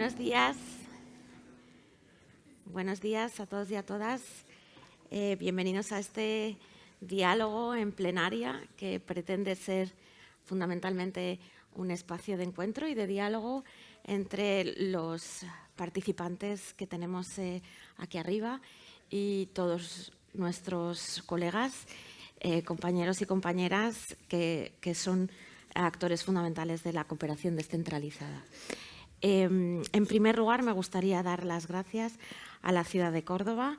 Buenos días. Buenos días a todos y a todas. Bienvenidos a este diálogo en plenaria que pretende ser fundamentalmente un espacio de encuentro y de diálogo entre los participantes que tenemos aquí arriba y todos nuestros colegas, compañeros y compañeras que son actores fundamentales de la cooperación descentralizada. En primer lugar, me gustaría dar las gracias a la ciudad de Córdoba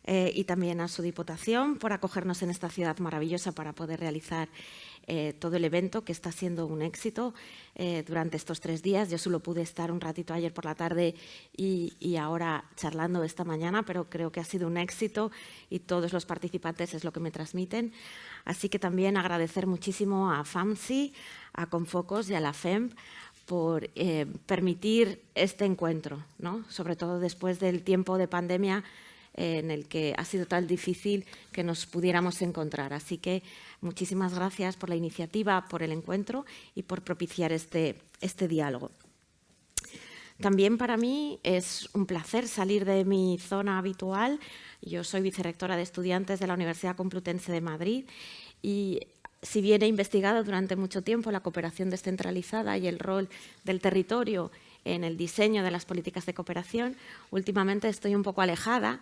y también a su Diputación por acogernos en esta ciudad maravillosa para poder realizar todo el evento, que está siendo un éxito durante estos 3 días. Yo solo pude estar un ratito ayer por la tarde y ahora charlando esta mañana, pero creo que ha sido un éxito y todos los participantes es lo que me transmiten. Así que también agradecer muchísimo a FAMSI, a Confocos y a la FEMP por permitir este encuentro, ¿no? Sobre todo después del tiempo de pandemia en el que ha sido tan difícil que nos pudiéramos encontrar. Así que muchísimas gracias por la iniciativa, por el encuentro y por propiciar este diálogo. También para mí es un placer salir de mi zona habitual. Yo soy vicerrectora de estudiantes de la Universidad Complutense de Madrid y si bien he investigado durante mucho tiempo la cooperación descentralizada y el rol del territorio en el diseño de las políticas de cooperación, últimamente estoy un poco alejada,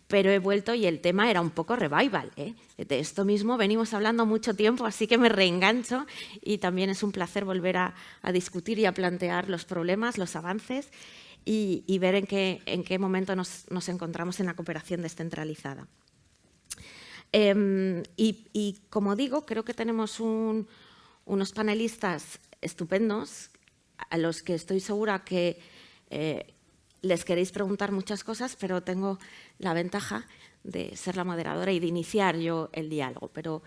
pero he vuelto y el tema era un poco revival. De esto mismo venimos hablando mucho tiempo, así que me reengancho y también es un placer volver a discutir y a plantear los problemas, los avances y ver en qué momento nos encontramos en la cooperación descentralizada. Y como digo, creo que tenemos unos panelistas estupendos a los que estoy segura que les queréis preguntar muchas cosas, pero tengo la ventaja de ser la moderadora y de iniciar yo el diálogo. Pero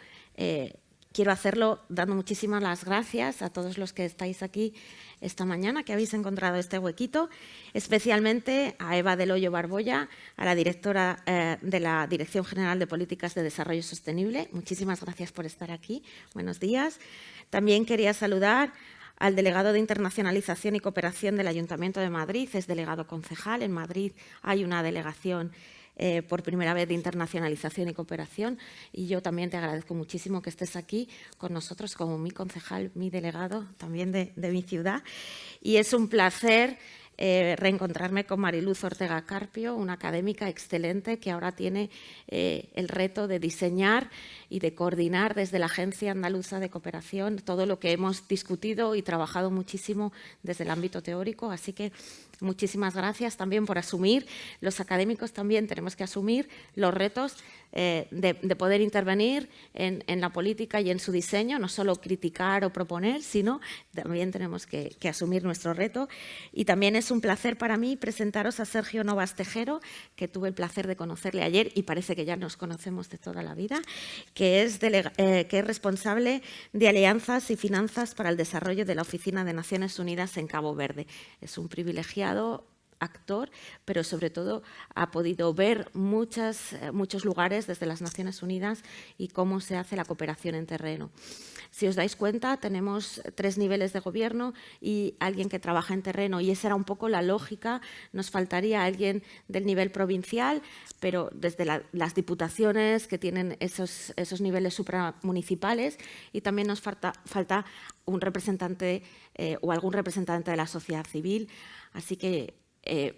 quiero hacerlo dando muchísimas las gracias a todos los que estáis aquí esta mañana, que habéis encontrado este huequito, especialmente a Eva del Hoyo Barboya, a la directora de la Dirección General de Políticas de Desarrollo Sostenible. Muchísimas gracias por estar aquí. Buenos días. También quería saludar al delegado de Internacionalización y Cooperación del Ayuntamiento de Madrid, es delegado concejal. En Madrid hay una delegación por primera vez de internacionalización y cooperación y yo también te agradezco muchísimo que estés aquí con nosotros como mi concejal, mi delegado también de mi ciudad. Y es un placer reencontrarme con Mariluz Ortega Carpio, una académica excelente que ahora tiene el reto de diseñar y de coordinar desde la Agencia Andaluza de Cooperación todo lo que hemos discutido y trabajado muchísimo desde el ámbito teórico. Así que muchísimas gracias también por asumir. Los académicos también tenemos que asumir los retos de poder intervenir en la política y en su diseño, no solo criticar o proponer, sino también tenemos que asumir nuestro reto. Y también es un placer para mí presentaros a Sergio Novas Tejero, que tuve el placer de conocerle ayer y parece que ya nos conocemos de toda la vida, que es responsable de Alianzas y Finanzas para el Desarrollo de la Oficina de Naciones Unidas en Cabo Verde. Es un privilegiado actor, pero sobre todo ha podido ver muchos lugares desde las Naciones Unidas y cómo se hace la cooperación en terreno. Si os dais cuenta, tenemos 3 niveles de gobierno y alguien que trabaja en terreno, y esa era un poco la lógica. Nos faltaría alguien del nivel provincial, pero desde las diputaciones que tienen esos niveles supramunicipales, y también nos falta un representante o algún representante de la sociedad civil. Así que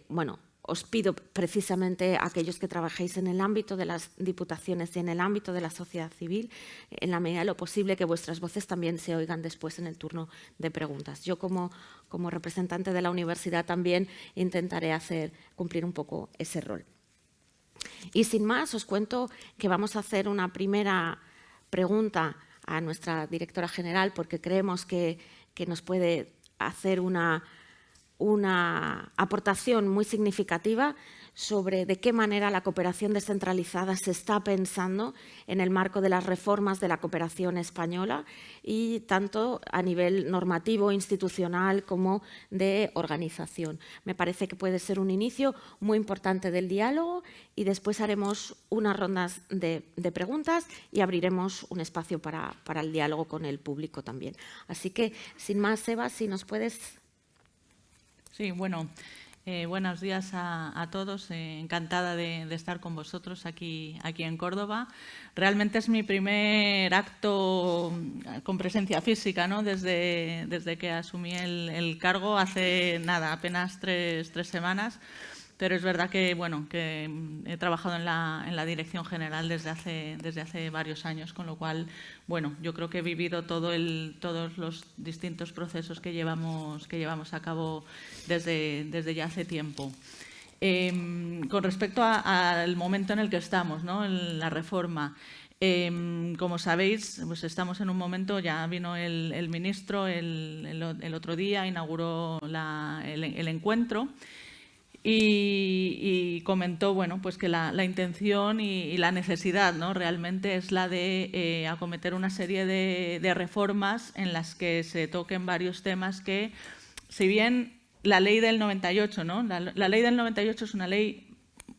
bueno, os pido precisamente a aquellos que trabajéis en el ámbito de las diputaciones y en el ámbito de la sociedad civil, en la medida de lo posible, que vuestras voces también se oigan después en el turno de preguntas. Yo, como representante de la universidad, también intentaré cumplir un poco ese rol. Y sin más, os cuento que vamos a hacer una primera pregunta a nuestra directora general, porque creemos que nos puede hacer una aportación muy significativa sobre de qué manera la cooperación descentralizada se está pensando en el marco de las reformas de la cooperación española, y tanto a nivel normativo, institucional, como de organización. Me parece que puede ser un inicio muy importante del diálogo y después haremos unas rondas de preguntas y abriremos un espacio para el diálogo con el público también. Así que, sin más, Eva, si nos puedes Sí, bueno, buenos días a todos. Encantada de estar con vosotros aquí en Córdoba. Realmente es mi primer acto con presencia física, ¿no? Desde que asumí el cargo hace nada, apenas tres semanas. Pero es verdad que, bueno, que he trabajado en la Dirección General desde hace varios años, con lo cual, bueno, yo creo que he vivido todos los distintos procesos que llevamos a cabo desde ya hace tiempo. Con respecto al momento en el que estamos, ¿no? En la reforma. Como sabéis, pues estamos en un momento, ya vino el ministro el otro día, inauguró el encuentro. Y comentó, bueno, pues que la intención y la necesidad, ¿no? Realmente es la de acometer una serie de reformas en las que se toquen varios temas que, si bien la ley del 98, ¿no? La ley del 98 es una ley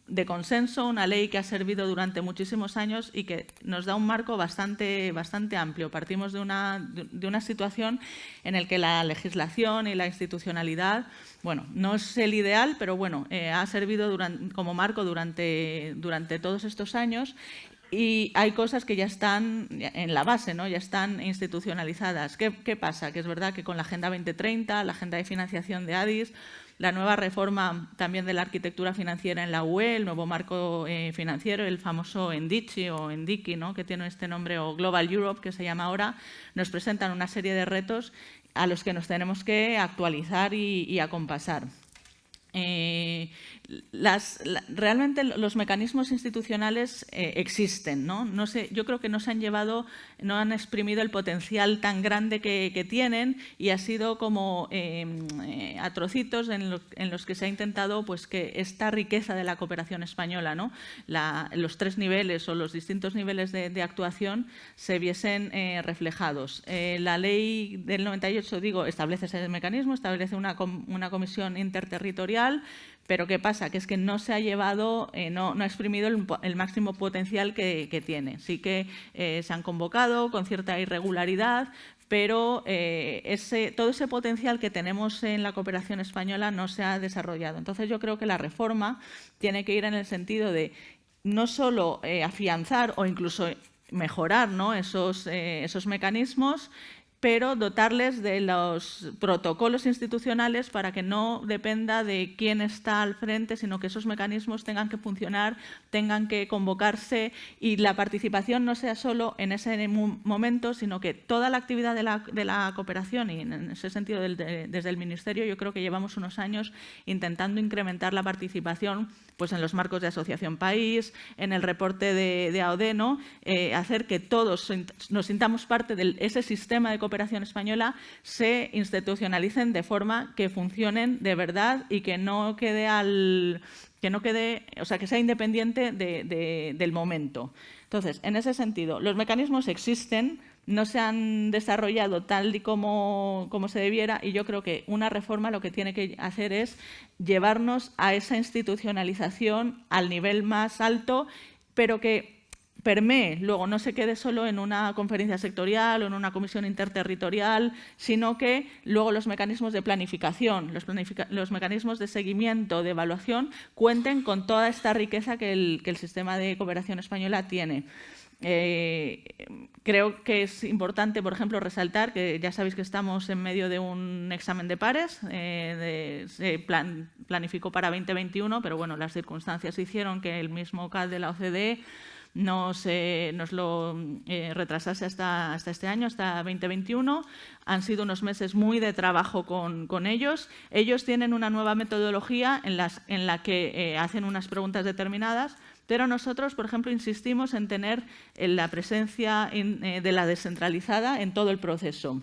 de consenso, una ley que ha servido durante muchísimos años y que nos da un marco bastante amplio. Partimos de una situación en la que la legislación y la institucionalidad, bueno, no es el ideal, pero bueno, ha servido como marco durante todos estos años. Y hay cosas que ya están en la base, ¿no? Ya están institucionalizadas. ¿Qué pasa? Que es verdad que con la Agenda 2030, la Agenda de Financiación de ADIS, la nueva reforma también de la arquitectura financiera en la UE, el nuevo marco financiero, el famoso NDICI o NDICI, ¿no? Que tiene este nombre, o Global Europe, que se llama ahora, nos presentan una serie de retos a los que nos tenemos que actualizar y acompasar. Realmente los mecanismos institucionales existen, ¿no? Yo creo que no han exprimido el potencial tan grande que tienen, y ha sido como a trocitos en los que se ha intentado, pues, que esta riqueza de la cooperación española, ¿no? Los tres niveles o los distintos niveles de actuación se viesen reflejados. La ley del 98, digo, establece ese mecanismo, establece una comisión interterritorial. Pero ¿qué pasa? Que es que no se ha llevado, no ha exprimido el máximo potencial que tiene. Sí que se han convocado con cierta irregularidad, pero todo ese potencial que tenemos en la cooperación española no se ha desarrollado. Entonces, yo creo que la reforma tiene que ir en el sentido de no solo afianzar o incluso mejorar, ¿no? esos mecanismos, pero dotarles de los protocolos institucionales para que no dependa de quién está al frente, sino que esos mecanismos tengan que funcionar, tengan que convocarse, y la participación no sea solo en ese momento, sino que toda la actividad de la cooperación, y en ese sentido desde el Ministerio yo creo que llevamos unos años intentando incrementar la participación, pues en los marcos de Asociación País, en el reporte de AOD, ¿no? Hacer que todos nos sintamos parte de ese sistema de cooperación española, se institucionalicen de forma que funcionen de verdad y que no quede, o sea, que sea independiente del momento. Entonces, en ese sentido, los mecanismos existen, no se han desarrollado tal y como se debiera, y yo creo que una reforma lo que tiene que hacer es llevarnos a esa institucionalización al nivel más alto, pero que permee, luego no se quede solo en una conferencia sectorial o en una comisión interterritorial, sino que luego los mecanismos de planificación, los mecanismos de seguimiento, de evaluación, cuenten con toda esta riqueza que el sistema de cooperación española tiene. Creo que es importante, por ejemplo, resaltar que ya sabéis que estamos en medio de un examen de pares, se planificó para 2021, pero bueno, las circunstancias hicieron que el mismo CAD de la OCDE nos lo retrasase hasta este año, hasta 2021. Han sido unos meses muy de trabajo con ellos. Ellos tienen una nueva metodología en la que hacen unas preguntas determinadas, pero nosotros, por ejemplo, insistimos en tener la presencia de la descentralizada en todo el proceso.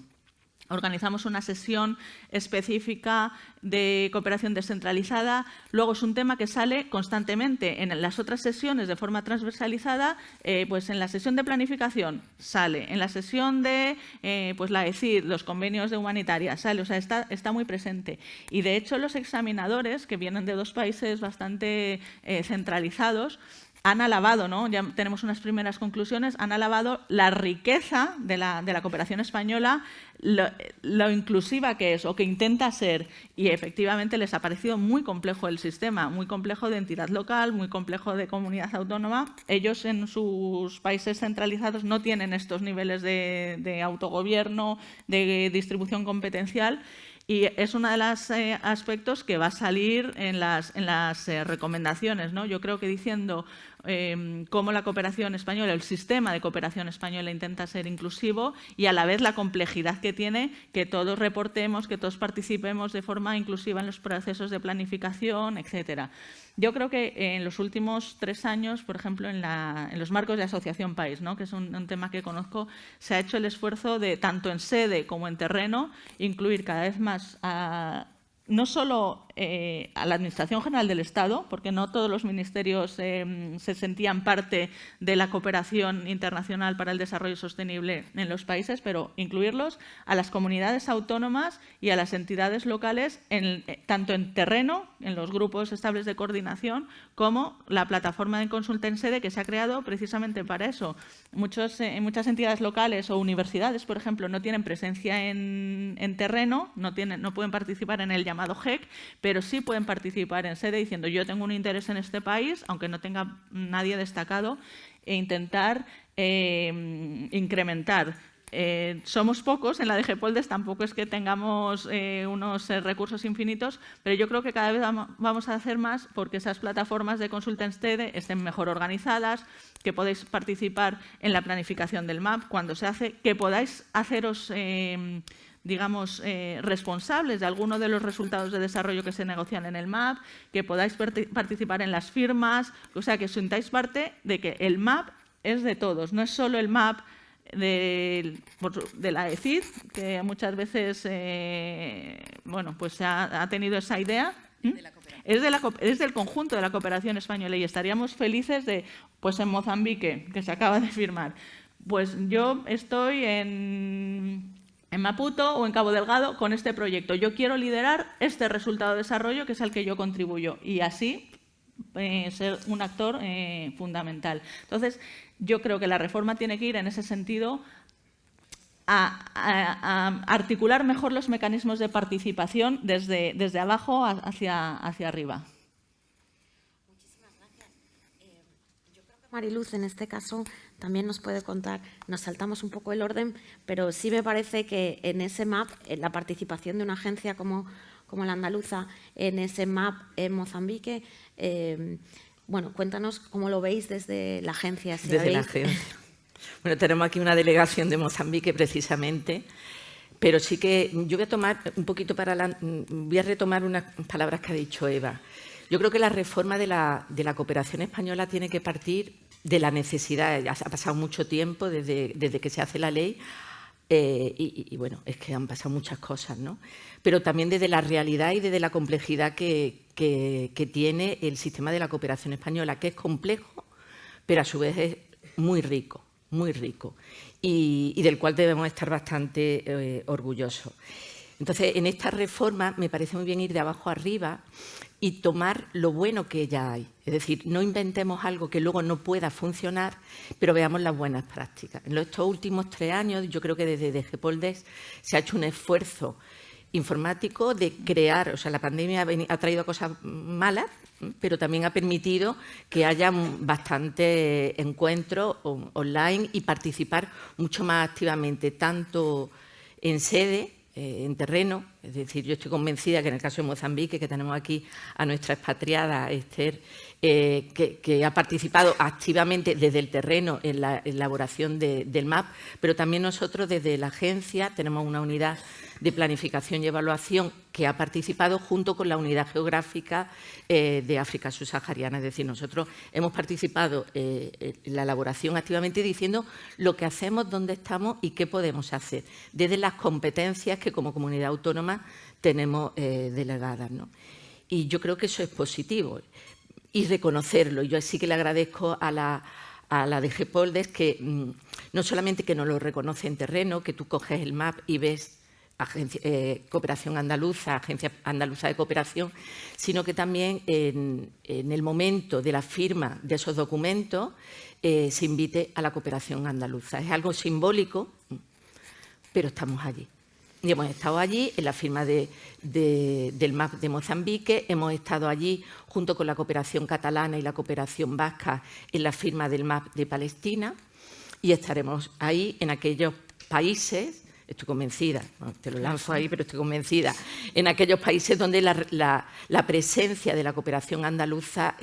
Organizamos una sesión específica de cooperación descentralizada. Luego es un tema que sale constantemente en las otras sesiones de forma transversalizada. Pues en la sesión de planificación sale, en la sesión de pues la ECID, los convenios de humanitaria, sale, o sea, está muy presente. Y de hecho los examinadores, que vienen de dos países bastante centralizados, han alabado, ¿no? Ya tenemos unas primeras conclusiones, han alabado la riqueza de la cooperación española, lo inclusiva que es o que intenta ser, y efectivamente les ha parecido muy complejo el sistema, muy complejo de entidad local, muy complejo de comunidad autónoma. Ellos en sus países centralizados no tienen estos niveles de autogobierno, de distribución competencial. Y es uno de los aspectos que va a salir en las recomendaciones, ¿no? Yo creo que diciendo cómo la cooperación española, el sistema de cooperación española intenta ser inclusivo y a la vez la complejidad que tiene que todos reportemos, que todos participemos de forma inclusiva en los procesos de planificación, etcétera. Yo creo que en los últimos 3 años, por ejemplo, en los marcos de Asociación País, ¿no? Que es un tema que conozco, se ha hecho el esfuerzo de, tanto en sede como en terreno, incluir cada vez más no solo a la Administración General del Estado, porque no todos los ministerios se sentían parte de la cooperación internacional para el desarrollo sostenible en los países, pero incluirlos a las comunidades autónomas y a las entidades locales, tanto en terreno, en los grupos estables de coordinación, como la plataforma de consulta en sede que se ha creado precisamente para eso. Muchas entidades locales o universidades, por ejemplo, no tienen presencia en terreno, no pueden participar en el llamado GEC, pero sí pueden participar en sede diciendo yo tengo un interés en este país, aunque no tenga nadie destacado, e intentar incrementar. Somos pocos en la DG Poldes, tampoco es que tengamos unos recursos infinitos, pero yo creo que cada vez vamos a hacer más porque esas plataformas de consulta en sede estén mejor organizadas, que podáis participar en la planificación del MAP cuando se hace, que podáis haceros digamos, responsables de alguno de los resultados de desarrollo que se negocian en el MAP, que podáis participar en las firmas, o sea, que os sintáis parte de que el MAP es de todos, no es solo el MAP de la ECID, que muchas veces bueno, pues se ha tenido esa idea. Es del conjunto de la cooperación española y estaríamos felices de, pues en Mozambique, que se acaba de firmar, pues yo estoy en Maputo o en Cabo Delgado con este proyecto. Yo quiero liderar este resultado de desarrollo que es al que yo contribuyo y así ser un actor fundamental. Entonces, yo creo que la reforma tiene que ir en ese sentido a articular mejor los mecanismos de participación desde abajo hacia arriba. Muchísimas gracias. Yo creo que Mariluz, en este caso, también nos puede contar, nos saltamos un poco el orden, pero sí me parece que en ese MAP, en la participación de una agencia como la andaluza, en ese MAP en Mozambique, bueno, cuéntanos cómo lo veis desde la agencia. Si desde la agencia. Bueno, tenemos aquí una delegación de Mozambique precisamente, pero sí que yo voy a tomar un poquito voy a retomar unas palabras que ha dicho Eva. Yo creo que la reforma de la cooperación española tiene que partir de la necesidad. Ya ha pasado mucho tiempo desde que se hace la ley y bueno, es que han pasado muchas cosas, ¿no? Pero también desde la realidad y desde la complejidad que tiene el sistema de la cooperación española, que es complejo, pero a su vez es muy rico y del cual debemos estar bastante orgullosos. Entonces, en esta reforma me parece muy bien ir de abajo arriba y tomar lo bueno que ya hay. Es decir, no inventemos algo que luego no pueda funcionar, pero veamos las buenas prácticas. En estos últimos 3 años, yo creo que desde DG Poldes se ha hecho un esfuerzo informático de crear, o sea, la pandemia ha traído cosas malas, pero también ha permitido que haya bastantes encuentros online y participar mucho más activamente, tanto en sede, en terreno. Es decir, yo estoy convencida que en el caso de Mozambique, que tenemos aquí a nuestra expatriada Esther, que ha participado activamente desde el terreno en la elaboración del MAP, pero también nosotros desde la agencia tenemos una unidad de planificación y evaluación que ha participado junto con la unidad geográfica de África subsahariana. Es decir, nosotros hemos participado en la elaboración activamente diciendo lo que hacemos, dónde estamos y qué podemos hacer, desde las competencias que como comunidad autónoma tenemos delegadas, ¿no? Y yo creo que eso es positivo y reconocerlo. Yo sí que le agradezco a la DG Poldes que no solamente que nos lo reconoce en terreno, que tú coges el MAP y ves Cooperación Andaluza, Agencia Andaluza de Cooperación, sino que también en el momento de la firma de esos documentos se invite a la cooperación andaluza. Es algo simbólico, pero estamos allí. Y hemos estado allí en la firma del MAP de Mozambique, hemos estado allí junto con la cooperación catalana y la cooperación vasca en la firma del MAP de Palestina y estaremos ahí en aquellos países, estoy convencida, bueno, te lo lanzo ahí, pero estoy convencida, en aquellos países donde la presencia de la cooperación andaluza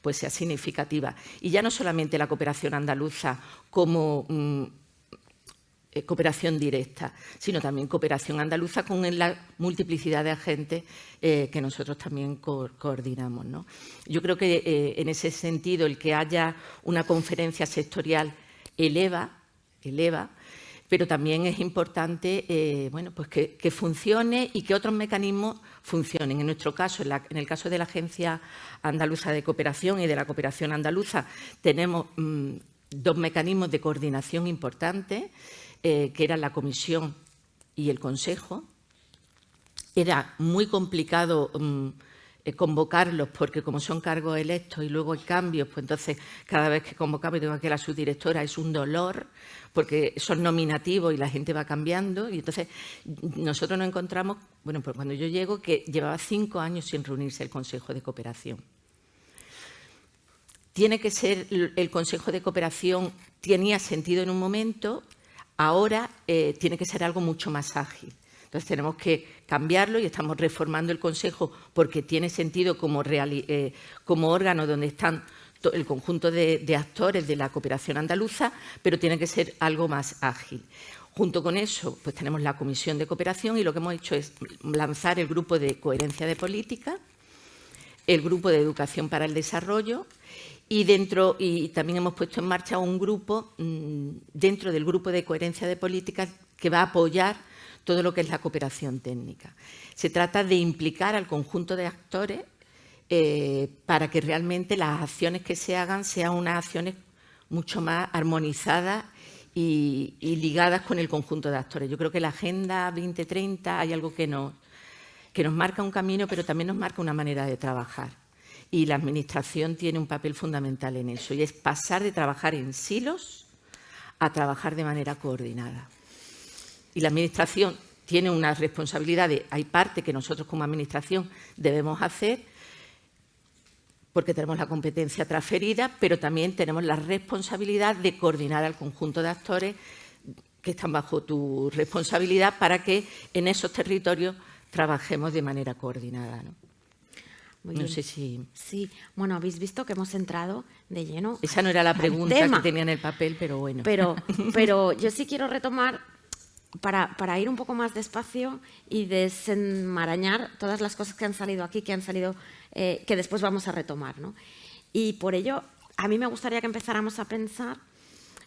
pues sea significativa. Y ya no solamente la cooperación andaluza como cooperación directa, sino también cooperación andaluza con la multiplicidad de agentes que nosotros también coordinamos, ¿no? Yo creo que en ese sentido el que haya una conferencia sectorial eleva, pero también es importante bueno, pues que funcione y que otros mecanismos funcionen. En nuestro caso, en el caso de la Agencia Andaluza de Cooperación y de la Cooperación Andaluza, tenemos dos mecanismos de coordinación importantes, que eran la Comisión y el Consejo. Era muy complicado convocarlos porque como son cargos electos y luego hay cambios, pues entonces cada vez que convocamos y tengo que la subdirectora es un dolor porque son nominativos y la gente va cambiando y entonces nosotros nos encontramos, bueno, pues cuando yo llego que llevaba 5 años sin reunirse el Consejo de Cooperación. Tiene que ser el Consejo de Cooperación, tenía sentido en un momento, ahora tiene que ser algo mucho más ágil. Entonces tenemos que cambiarlo y estamos reformando el Consejo porque tiene sentido como órgano donde están el conjunto de actores de la cooperación andaluza, pero tiene que ser algo más ágil. Junto con eso, pues tenemos la Comisión de Cooperación y lo que hemos hecho es lanzar el grupo de coherencia de política, el grupo de educación para el desarrollo y también hemos puesto en marcha un grupo dentro del grupo de coherencia de políticas que va a apoyar todo lo que es la cooperación técnica. Se trata de implicar al conjunto de actores para que realmente las acciones que se hagan sean unas acciones mucho más armonizadas y ligadas con el conjunto de actores. Yo creo que la Agenda 2030 hay algo que nos marca un camino, pero también nos marca una manera de trabajar. Y la Administración tiene un papel fundamental en eso, y es pasar de trabajar en silos a trabajar de manera coordinada. Y la Administración tiene una responsabilidad, hay parte que nosotros como Administración debemos hacer porque tenemos la competencia transferida, pero también tenemos la responsabilidad de coordinar al conjunto de actores que están bajo tu responsabilidad para que en esos territorios trabajemos de manera coordinada, ¿no? No sé si... Sí, bueno, habéis visto que hemos entrado de lleno. Esa no era la pregunta tema. que tenía en el papel, pero bueno. Pero yo sí quiero retomar, para ir un poco más despacio y desenmarañar todas las cosas que han salido aquí, que después vamos a retomar, ¿no? Y por ello, a mí me gustaría que empezáramos a pensar,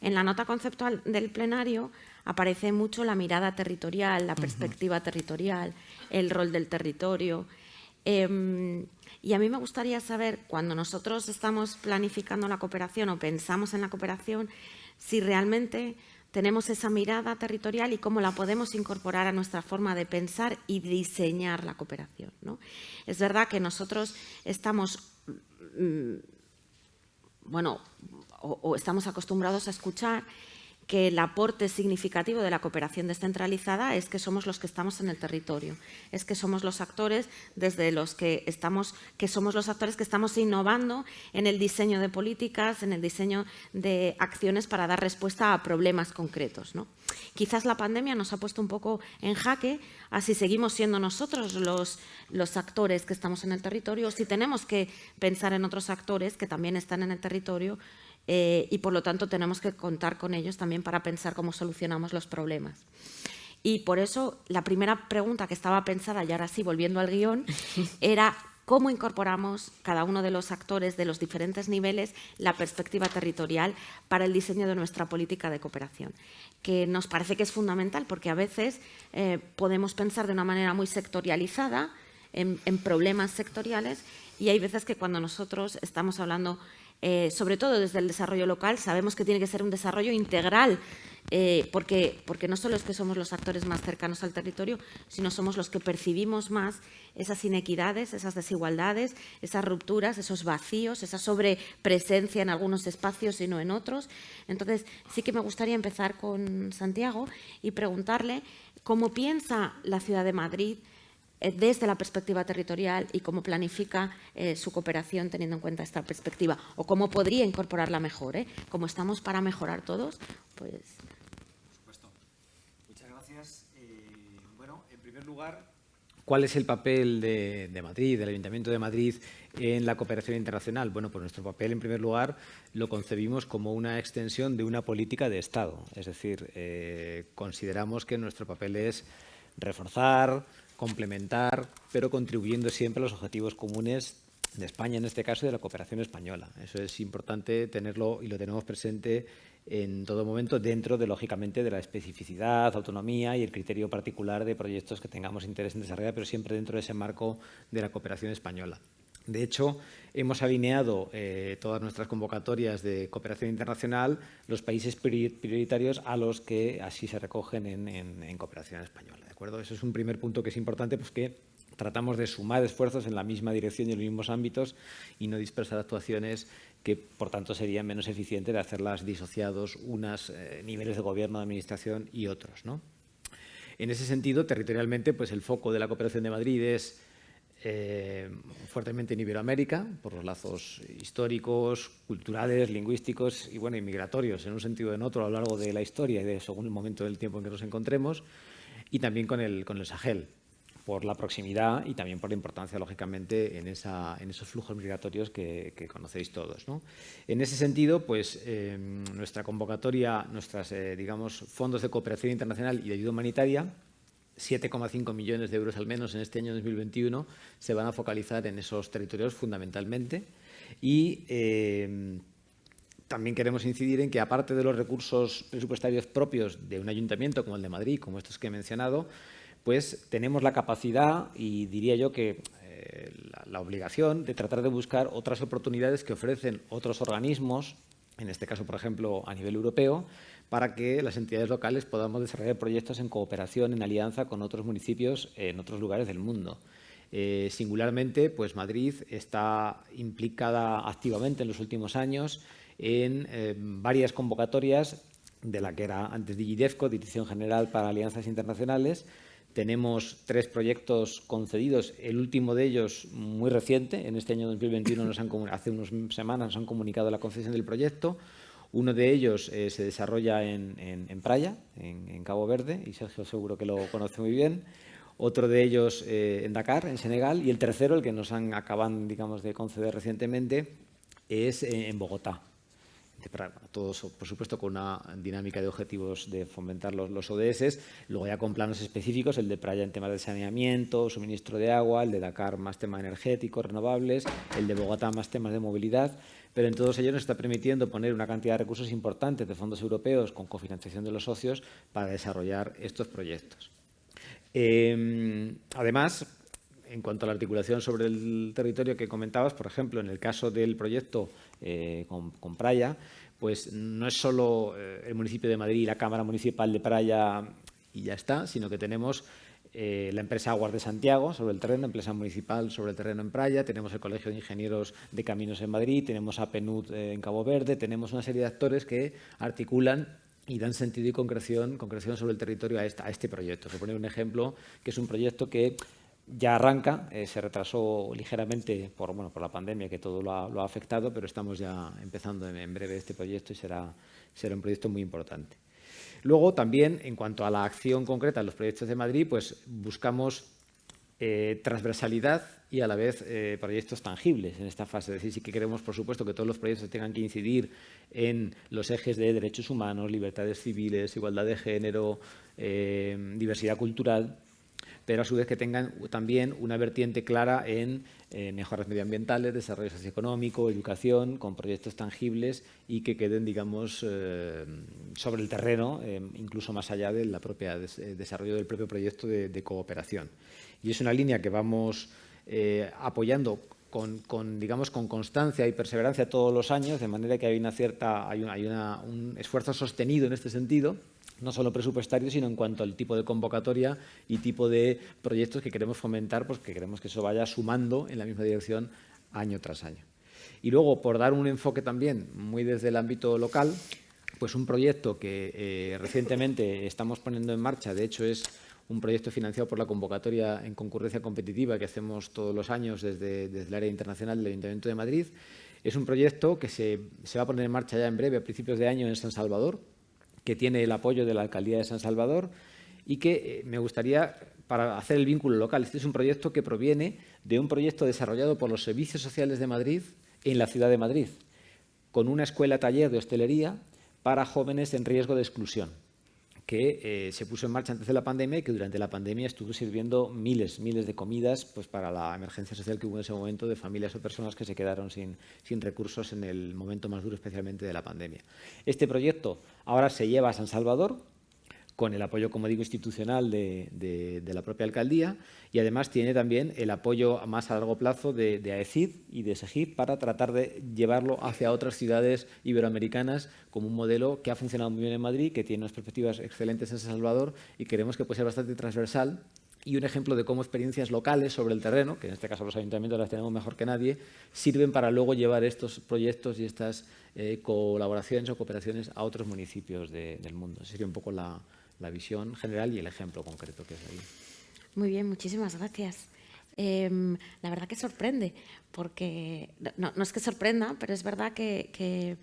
en la nota conceptual del plenario aparece mucho la mirada territorial, la perspectiva territorial, el rol del territorio. Y a mí me gustaría saber, cuando nosotros estamos planificando la cooperación o pensamos en la cooperación, si realmente tenemos esa mirada territorial y cómo la podemos incorporar a nuestra forma de pensar y diseñar la cooperación, ¿no? Es verdad que nosotros estamos, bueno, o estamos acostumbrados a escuchar que el aporte significativo de la cooperación descentralizada es que somos los que estamos en el territorio, es que somos los actores que somos los actores que estamos innovando en el diseño de políticas, en el diseño de acciones para dar respuesta a problemas concretos, ¿no? Quizás la pandemia nos ha puesto un poco en jaque a si seguimos siendo nosotros los actores que estamos en el territorio o si tenemos que pensar en otros actores que también están en el territorio. Y por lo tanto tenemos que contar con ellos también para pensar cómo solucionamos los problemas. Y por eso la primera pregunta que estaba pensada, y ahora sí volviendo al guión, era cómo incorporamos cada uno de los actores de los diferentes niveles la perspectiva territorial para el diseño de nuestra política de cooperación, que nos parece que es fundamental porque a veces podemos pensar de una manera muy sectorializada en problemas sectoriales y hay veces que cuando nosotros estamos hablando sobre todo desde el desarrollo local, sabemos que tiene que ser un desarrollo integral, porque no solo es que somos los actores más cercanos al territorio, sino somos los que percibimos más esas inequidades, esas desigualdades, esas rupturas, esos vacíos, esa sobrepresencia en algunos espacios y no en otros. Entonces, sí que me gustaría empezar con Santiago y preguntarle cómo piensa la Ciudad de Madrid desde la perspectiva territorial y cómo planifica su cooperación teniendo en cuenta esta perspectiva, o cómo podría incorporarla mejor. Como estamos para mejorar todos, pues... Por supuesto. Muchas gracias. Bueno, en primer lugar, ¿cuál es el papel de Madrid, del Ayuntamiento de Madrid, en la cooperación internacional? Bueno, pues nuestro papel, en primer lugar, lo concebimos como una extensión de una política de Estado. Es decir, consideramos que nuestro papel es reforzar, complementar, pero contribuyendo siempre a los objetivos comunes de España, en este caso, y de la cooperación española. Eso es importante tenerlo y lo tenemos presente en todo momento dentro, lógicamente, de la especificidad, autonomía y el criterio particular de proyectos que tengamos interés en desarrollar, pero siempre dentro de ese marco de la cooperación española. De hecho, hemos alineado todas nuestras convocatorias de cooperación internacional los países prioritarios a los que así se recogen en cooperación española. ¿De acuerdo? Eso es un primer punto que es importante, pues que tratamos de sumar esfuerzos en la misma dirección y en los mismos ámbitos y no dispersar actuaciones que, por tanto, serían menos eficientes de hacerlas disociados unos niveles de gobierno, de administración y otros, ¿no? En ese sentido, territorialmente, pues el foco de la cooperación de Madrid es fuertemente en Iberoamérica, por los lazos históricos, culturales, lingüísticos y, bueno, y migratorios, en un sentido o en otro, a lo largo de la historia y según el momento del tiempo en que nos encontremos, y también con el Sahel, por la proximidad y también por la importancia, lógicamente, en esos flujos migratorios que conocéis todos, ¿no? En ese sentido, pues nuestra convocatoria, digamos, fondos de cooperación internacional y de ayuda humanitaria, 7,5 millones de euros al menos en este año 2021, se van a focalizar en esos territorios fundamentalmente. Y también queremos incidir en que, aparte de los recursos presupuestarios propios de un ayuntamiento como el de Madrid, como estos que he mencionado, pues tenemos la capacidad y diría yo que la obligación de tratar de buscar otras oportunidades que ofrecen otros organismos, en este caso, por ejemplo, a nivel europeo, para que las entidades locales podamos desarrollar proyectos en cooperación, en alianza con otros municipios en otros lugares del mundo. Singularmente, pues Madrid está implicada activamente en los últimos años en varias convocatorias de la que era antes DigiDevco, Dirección General para Alianzas Internacionales. Tenemos 3 proyectos concedidos, el último de ellos muy reciente, en este año 2021, hace unas semanas nos han comunicado la concesión del proyecto. Uno de ellos se desarrolla en Praia, en Cabo Verde, y Sergio seguro que lo conoce muy bien. Otro de ellos en Dakar, en Senegal, y el tercero, el que nos acaban, digamos, de conceder recientemente, es en Bogotá. Todos, por supuesto, con una dinámica de objetivos de fomentar los ODS, luego ya con planos específicos, el de Praia en temas de saneamiento, suministro de agua, el de Dakar más temas energéticos, renovables, el de Bogotá más temas de movilidad, pero en todos ellos nos está permitiendo poner una cantidad de recursos importantes de fondos europeos con cofinanciación de los socios para desarrollar estos proyectos. Además, en cuanto a la articulación sobre el territorio que comentabas, por ejemplo, en el caso del proyecto con Praia, pues no es solo el municipio de Madrid y la Cámara Municipal de Praia y ya está, sino que tenemos la empresa Aguas de Santiago sobre el terreno, empresa municipal sobre el terreno en Praia, tenemos el Colegio de Ingenieros de Caminos en Madrid, tenemos a PNUD en Cabo Verde, tenemos una serie de actores que articulan y dan sentido y concreción sobre el territorio a este proyecto. Por poner un ejemplo, que es un proyecto que ya arranca, se retrasó ligeramente por la pandemia, que todo lo ha afectado, pero estamos ya empezando en breve este proyecto y será un proyecto muy importante. Luego, también, en cuanto a la acción concreta en los proyectos de Madrid, pues buscamos transversalidad y, a la vez, proyectos tangibles en esta fase. Es decir, sí que queremos, por supuesto, que todos los proyectos tengan que incidir en los ejes de derechos humanos, libertades civiles, igualdad de género, diversidad cultural, pero a su vez que tengan también una vertiente clara en mejoras medioambientales, desarrollo socioeconómico, educación, con proyectos tangibles y que queden, digamos, sobre el terreno, incluso más allá del desarrollo del propio proyecto de cooperación. Y es una línea que vamos apoyando digamos, con constancia y perseverancia todos los años, de manera que hay un esfuerzo sostenido en este sentido, no solo presupuestario, sino en cuanto al tipo de convocatoria y tipo de proyectos que queremos fomentar, pues que queremos que eso vaya sumando en la misma dirección año tras año. Y luego, por dar un enfoque también muy desde el ámbito local, pues un proyecto que recientemente estamos poniendo en marcha, de hecho es un proyecto financiado por la convocatoria en concurrencia competitiva que hacemos todos los años desde el área internacional del Ayuntamiento de Madrid. Es un proyecto que se va a poner en marcha ya en breve, a principios de año, en San Salvador, que tiene el apoyo de la Alcaldía de San Salvador y que me gustaría, para hacer el vínculo local, este es un proyecto que proviene de un proyecto desarrollado por los Servicios Sociales de Madrid en la ciudad de Madrid, con una escuela-taller de hostelería para jóvenes en riesgo de exclusión, que se puso en marcha antes de la pandemia y que durante la pandemia estuvo sirviendo miles de comidas, pues, para la emergencia social que hubo en ese momento de familias o personas que se quedaron sin recursos en el momento más duro, especialmente de la pandemia. Este proyecto ahora se lleva a San Salvador, con el apoyo, como digo, institucional de la propia alcaldía, y además tiene también el apoyo más a largo plazo de AECID y de SEGIP para tratar de llevarlo hacia otras ciudades iberoamericanas como un modelo que ha funcionado muy bien en Madrid, que tiene unas perspectivas excelentes en San Salvador y queremos que pueda ser bastante transversal y un ejemplo de cómo experiencias locales sobre el terreno, que en este caso los ayuntamientos las tenemos mejor que nadie, sirven para luego llevar estos proyectos y estas colaboraciones o cooperaciones a otros municipios del mundo. Esa sería un poco la visión general y el ejemplo concreto que es ahí. Muy bien, muchísimas gracias. La verdad que sorprende, porque no es que sorprenda, pero es verdad que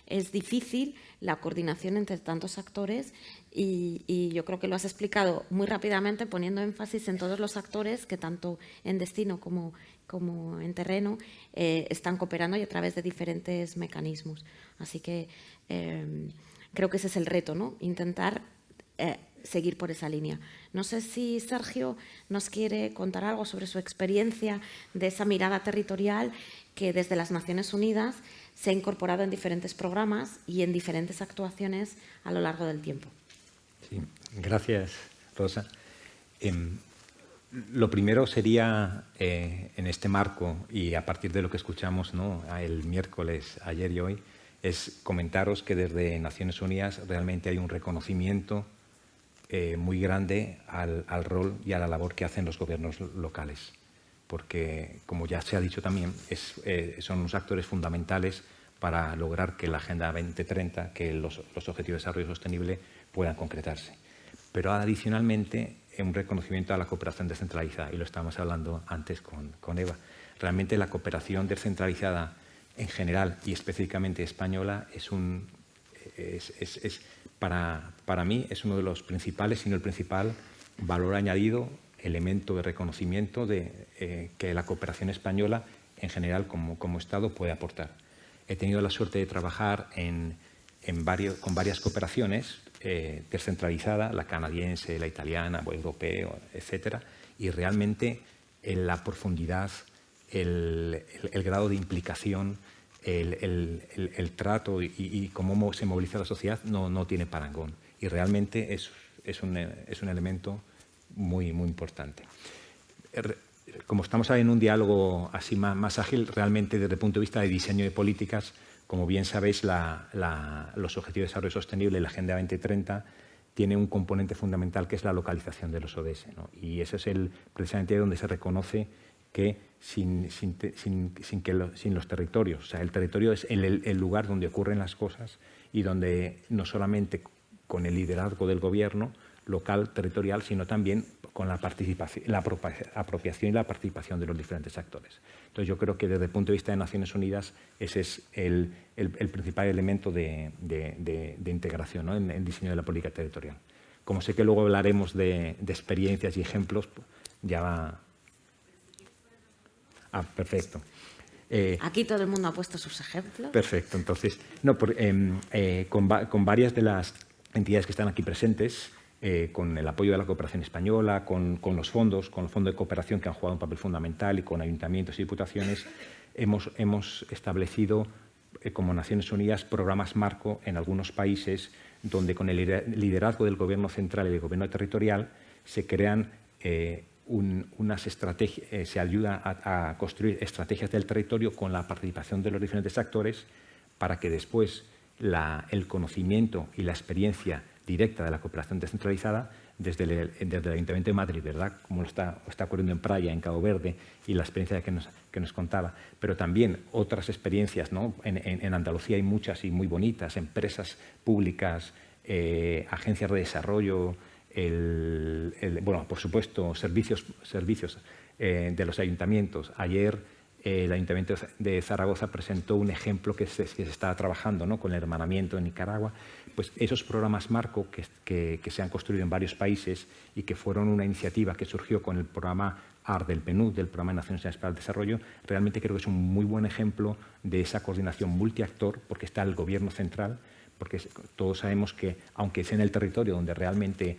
es difícil la coordinación entre tantos actores y yo creo que lo has explicado muy rápidamente, poniendo énfasis en todos los actores que tanto en destino como en terreno están cooperando y a través de diferentes mecanismos. Así que creo que ese es el reto, ¿no? Intentar seguir por esa línea. No sé si Sergio nos quiere contar algo sobre su experiencia de esa mirada territorial que desde las Naciones Unidas se ha incorporado en diferentes programas y en diferentes actuaciones a lo largo del tiempo. Sí, gracias, Rosa. Lo primero sería, en este marco, y a partir de lo que escuchamos, ¿no?, el miércoles, ayer y hoy, es comentaros que desde Naciones Unidas realmente hay un reconocimiento muy grande al rol y a la labor que hacen los gobiernos locales, porque, como ya se ha dicho también, son unos actores fundamentales para lograr que la Agenda 2030, que los Objetivos de Desarrollo Sostenible puedan concretarse. Pero adicionalmente, un reconocimiento a la cooperación descentralizada, y lo estábamos hablando antes con Eva. Realmente la cooperación descentralizada en general y específicamente española para mí es uno de los principales, si no el principal, valor añadido, elemento de reconocimiento que la cooperación española en general como Estado puede aportar. He tenido la suerte de trabajar con varias cooperaciones descentralizadas, la canadiense, la italiana, o europea, etcétera, y realmente en la profundidad, el grado de implicación, el trato y cómo se moviliza la sociedad no tiene parangón. Y realmente es un elemento muy importante. Como estamos en un diálogo así más ágil, realmente desde el punto de vista de diseño de políticas, como bien sabéis, los Objetivos de Desarrollo Sostenible y la Agenda 2030 tiene un componente fundamental que es la localización de los ODS, ¿no? Y ese es precisamente donde se reconoce que sin los territorios, o sea, el territorio es el lugar donde ocurren las cosas y donde no solamente con el liderazgo del gobierno local, territorial, sino también con la participación, la apropiación y la participación de los diferentes actores. Entonces, yo creo que desde el punto de vista de Naciones Unidas ese es el principal elemento de integración, ¿no?, en el diseño de la política territorial. Como sé que luego hablaremos de experiencias y ejemplos, ya va. Perfecto. Aquí todo el mundo ha puesto sus ejemplos. Perfecto. Entonces, con varias de las entidades que están aquí presentes, con el apoyo de la cooperación española, con los fondos de cooperación que han jugado un papel fundamental y con ayuntamientos y diputaciones, hemos establecido como Naciones Unidas programas marco en algunos países donde con el liderazgo del gobierno central y del gobierno territorial se crean unas estrategias, se ayuda a construir estrategias del territorio con la participación de los diferentes actores para que después el conocimiento y la experiencia directa de la cooperación descentralizada desde el Ayuntamiento de Madrid, ¿verdad? Como está ocurriendo en Praia, en Cabo Verde, y la experiencia que nos contaba, pero también otras experiencias, ¿no? En Andalucía hay muchas y muy bonitas, empresas públicas, agencias de desarrollo, bueno, por supuesto, servicios de los ayuntamientos. Ayer el Ayuntamiento de Zaragoza presentó un ejemplo que se está trabajando, ¿no? Con el hermanamiento en Nicaragua. Pues esos programas marco que se han construido en varios países y que fueron una iniciativa que surgió con el programa AR del PNUD, del Programa de Naciones Unidas para el Desarrollo, realmente creo que es un muy buen ejemplo de esa coordinación multiactor, porque está el Gobierno central, porque todos sabemos que, aunque es en el territorio donde realmente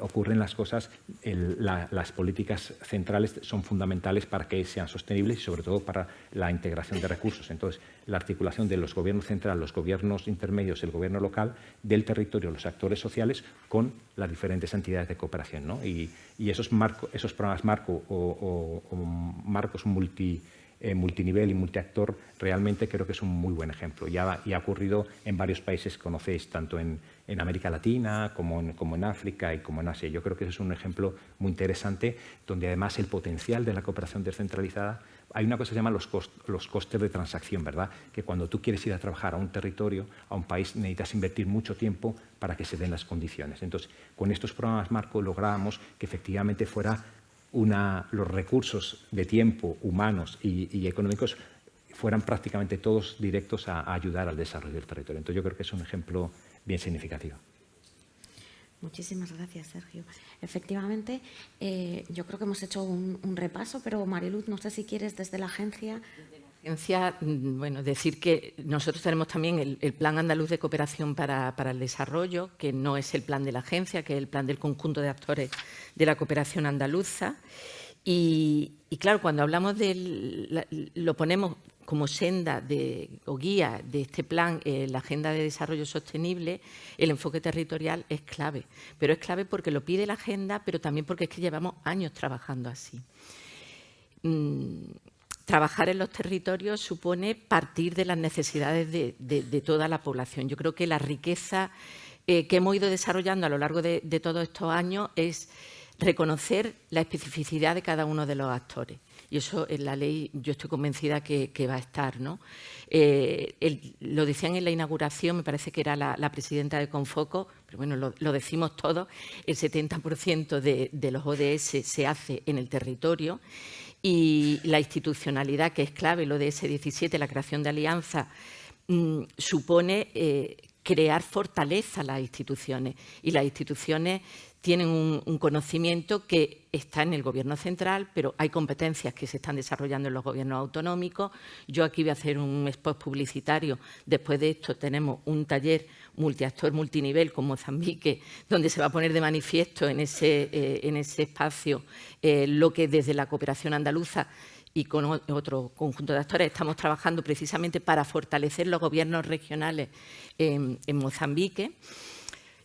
ocurren las cosas, las políticas centrales son fundamentales para que sean sostenibles y sobre todo para la integración de recursos. Entonces, la articulación de los gobiernos centrales, los gobiernos intermedios, el gobierno local, del territorio, los actores sociales, con las diferentes entidades de cooperación, ¿no? Y esos programas marco o marcos multinivel y multiactor, realmente creo que es un muy buen ejemplo. Y ha ocurrido en varios países, conocéis, tanto en América Latina como en África y como en Asia. Yo creo que ese es un ejemplo muy interesante, donde además el potencial de la cooperación descentralizada, hay una cosa que se llama los costes de transacción, ¿verdad? Que cuando tú quieres ir a trabajar a un territorio, a un país, necesitas invertir mucho tiempo para que se den las condiciones. Entonces, con estos programas marco lográbamos que efectivamente fuera los recursos de tiempo humanos y económicos fueran prácticamente todos directos a ayudar al desarrollo del territorio. Entonces, yo creo que es un ejemplo bien significativo. Muchísimas gracias, Sergio. Efectivamente, yo creo que hemos hecho un repaso, pero Mariluz, no sé si quieres desde la agencia. Bueno, decir que nosotros tenemos también el Plan Andaluz de Cooperación para el Desarrollo, que no es el plan de la agencia, que es el plan del conjunto de actores de la cooperación andaluza. Y claro, cuando hablamos lo ponemos como senda o guía de este plan, la Agenda de Desarrollo Sostenible, el enfoque territorial es clave. Pero es clave porque lo pide la Agenda, pero también porque es que llevamos años trabajando así. Trabajar en los territorios supone partir de las necesidades de toda la población. Yo creo que la riqueza que hemos ido desarrollando a lo largo de todos estos años es reconocer la especificidad de cada uno de los actores. Y eso en la ley yo estoy convencida que va a estar, ¿no? Lo decían en la inauguración, me parece que era la presidenta de Confoco, pero bueno, lo decimos todos, el 70% de los ODS se hace en el territorio. Y la institucionalidad, que es clave, el ODS 17, la creación de alianzas, supone crear fortaleza a las instituciones. Y las instituciones tienen un conocimiento que está en el Gobierno central, pero hay competencias que se están desarrollando en los gobiernos autonómicos. Yo aquí voy a hacer un spot publicitario. Después de esto tenemos un taller multiactor, multinivel con Mozambique, donde se va a poner de manifiesto en ese espacio lo que desde la cooperación andaluza y con otro conjunto de actores estamos trabajando precisamente para fortalecer los gobiernos regionales en Mozambique.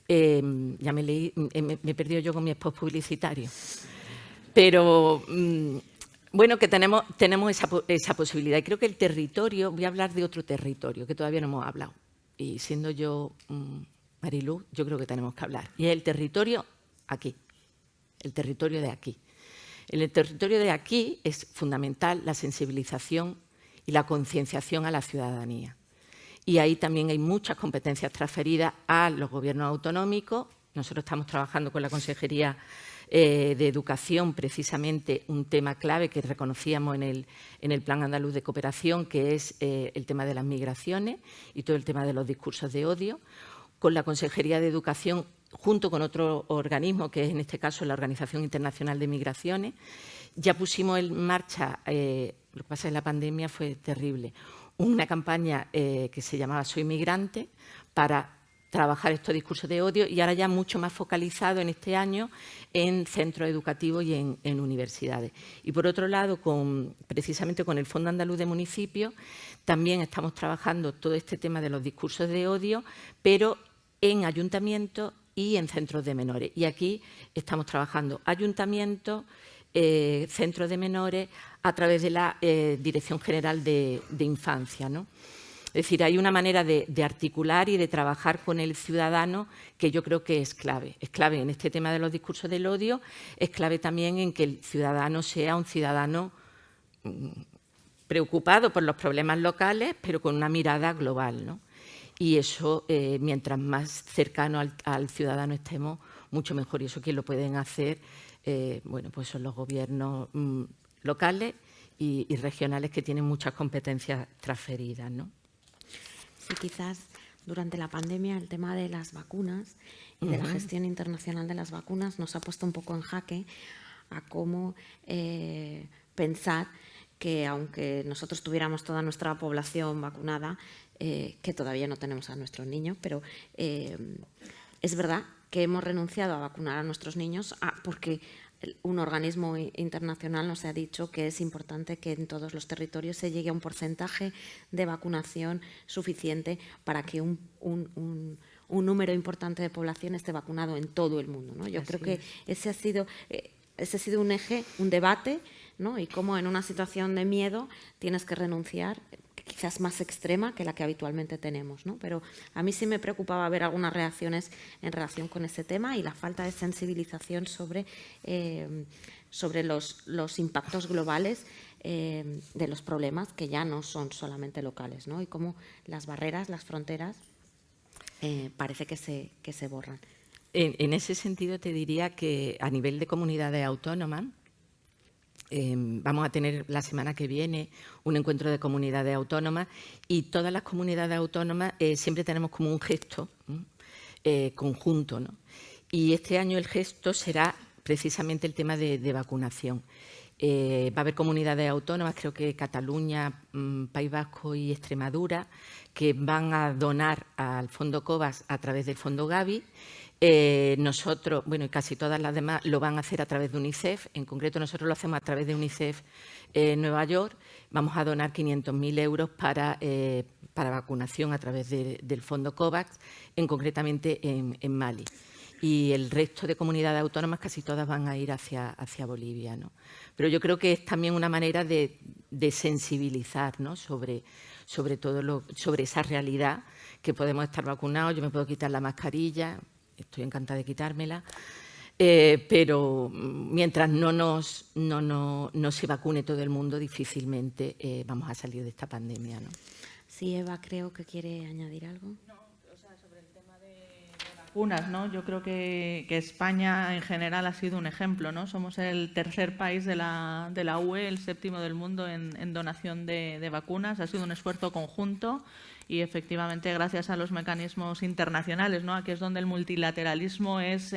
Ya me he perdido yo con mi spot publicitario. Pero bueno, que tenemos esa posibilidad. Y creo que el territorio, voy a hablar de otro territorio que todavía no hemos hablado. Y siendo yo Mariluz, yo creo que tenemos que hablar. Y es el territorio aquí, el territorio de aquí. En el territorio de aquí es fundamental la sensibilización y la concienciación a la ciudadanía. Y ahí también hay muchas competencias transferidas a los gobiernos autonómicos. Nosotros estamos trabajando con la Consejería de Educación, precisamente un tema clave que reconocíamos en el Plan Andaluz de Cooperación, que es el tema de las migraciones y todo el tema de los discursos de odio. Con la Consejería de Educación, junto con otro organismo, que es en este caso la Organización Internacional de Migraciones, ya pusimos en marcha, lo que pasa en la pandemia fue terrible, una campaña que se llamaba Soy Migrante, para trabajar estos discursos de odio, y ahora ya mucho más focalizado en este año en centros educativos y en universidades. Y por otro lado, precisamente con el Fondo Andaluz de Municipios, también estamos trabajando todo este tema de los discursos de odio, pero en ayuntamientos y en centros de menores. Y aquí estamos trabajando ayuntamientos, centros de menores a través de la Dirección General de Infancia, ¿no? Es decir, hay una manera de articular y de trabajar con el ciudadano que yo creo que es clave. Es clave en este tema de los discursos del odio, es clave también en que el ciudadano sea un ciudadano preocupado por los problemas locales, pero con una mirada global, ¿no? Y eso, mientras más cercano al ciudadano estemos, mucho mejor. Y eso quien lo pueden hacer, bueno, pues son los gobiernos locales y regionales que tienen muchas competencias transferidas, ¿no? Sí, quizás durante la pandemia el tema de las vacunas y de la gestión internacional de las vacunas nos ha puesto un poco en jaque a cómo pensar que aunque nosotros tuviéramos toda nuestra población vacunada, que todavía no tenemos a nuestros niños, pero es verdad que hemos renunciado a vacunar a nuestros niños porque un organismo internacional nos ha dicho que es importante que en todos los territorios se llegue a un porcentaje de vacunación suficiente para que un número importante de población esté vacunado en todo el mundo, ¿no? Yo creo que ese ha sido un eje, un debate, ¿no? Y cómo en una situación de miedo tienes que renunciar, quizás más extrema que la que habitualmente tenemos, ¿no? Pero a mí sí me preocupaba ver algunas reacciones en relación con ese tema y la falta de sensibilización sobre los impactos globales de los problemas que ya no son solamente locales, ¿no? Y cómo las barreras, las fronteras, parece que se borran. En ese sentido te diría que a nivel de comunidades autónomas, vamos a tener la semana que viene un encuentro de comunidades autónomas y todas las comunidades autónomas siempre tenemos como un gesto conjunto, ¿no? Y este año el gesto será precisamente el tema de vacunación. Va a haber comunidades autónomas, creo que Cataluña, País Vasco y Extremadura, que van a donar al Fondo COVAX a través del Fondo Gavi. Nosotros, bueno, y casi todas las demás lo van a hacer a través de UNICEF. En concreto, nosotros lo hacemos a través de UNICEF Nueva York. Vamos a donar 500.000 euros para vacunación a través del Fondo COVAX, concretamente en Mali. Y el resto de comunidades autónomas, casi todas van a ir hacia Bolivia, ¿no? Pero yo creo que es también una manera de sensibilizar, ¿no? sobre esa realidad, que podemos estar vacunados, yo me puedo quitar la mascarilla, estoy encantada de quitármela, pero mientras no se vacune todo el mundo, difícilmente vamos a salir de esta pandemia, ¿no? Sí, Eva, creo que quiere añadir algo. Vacunas, ¿no? Yo creo que España en general ha sido un ejemplo, ¿no? Somos el tercer país de la UE, el séptimo del mundo en donación de vacunas. Ha sido un esfuerzo conjunto y efectivamente gracias a los mecanismos internacionales, ¿no? Aquí es donde el multilateralismo es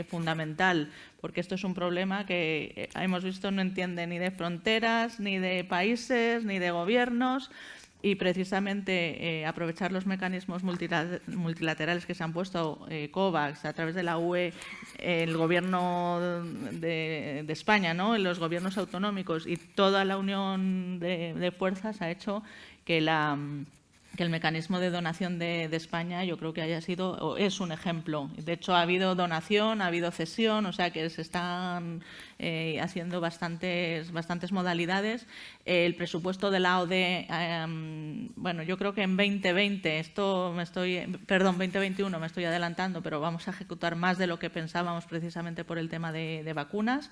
fundamental, porque esto es un problema que hemos visto no entiende ni de fronteras, ni de países, ni de gobiernos. Y precisamente aprovechar los mecanismos multilaterales que se han puesto, COVAX, a través de la UE, el Gobierno de España, ¿no? Los gobiernos autonómicos y toda la unión de fuerzas ha hecho que el mecanismo de donación de España yo creo que haya sido o es un ejemplo. De hecho, ha habido donación, ha habido cesión, o sea que se están haciendo bastantes modalidades. El presupuesto de la ODE, bueno, yo creo que en 2021 me estoy adelantando, pero vamos a ejecutar más de lo que pensábamos precisamente por el tema de vacunas.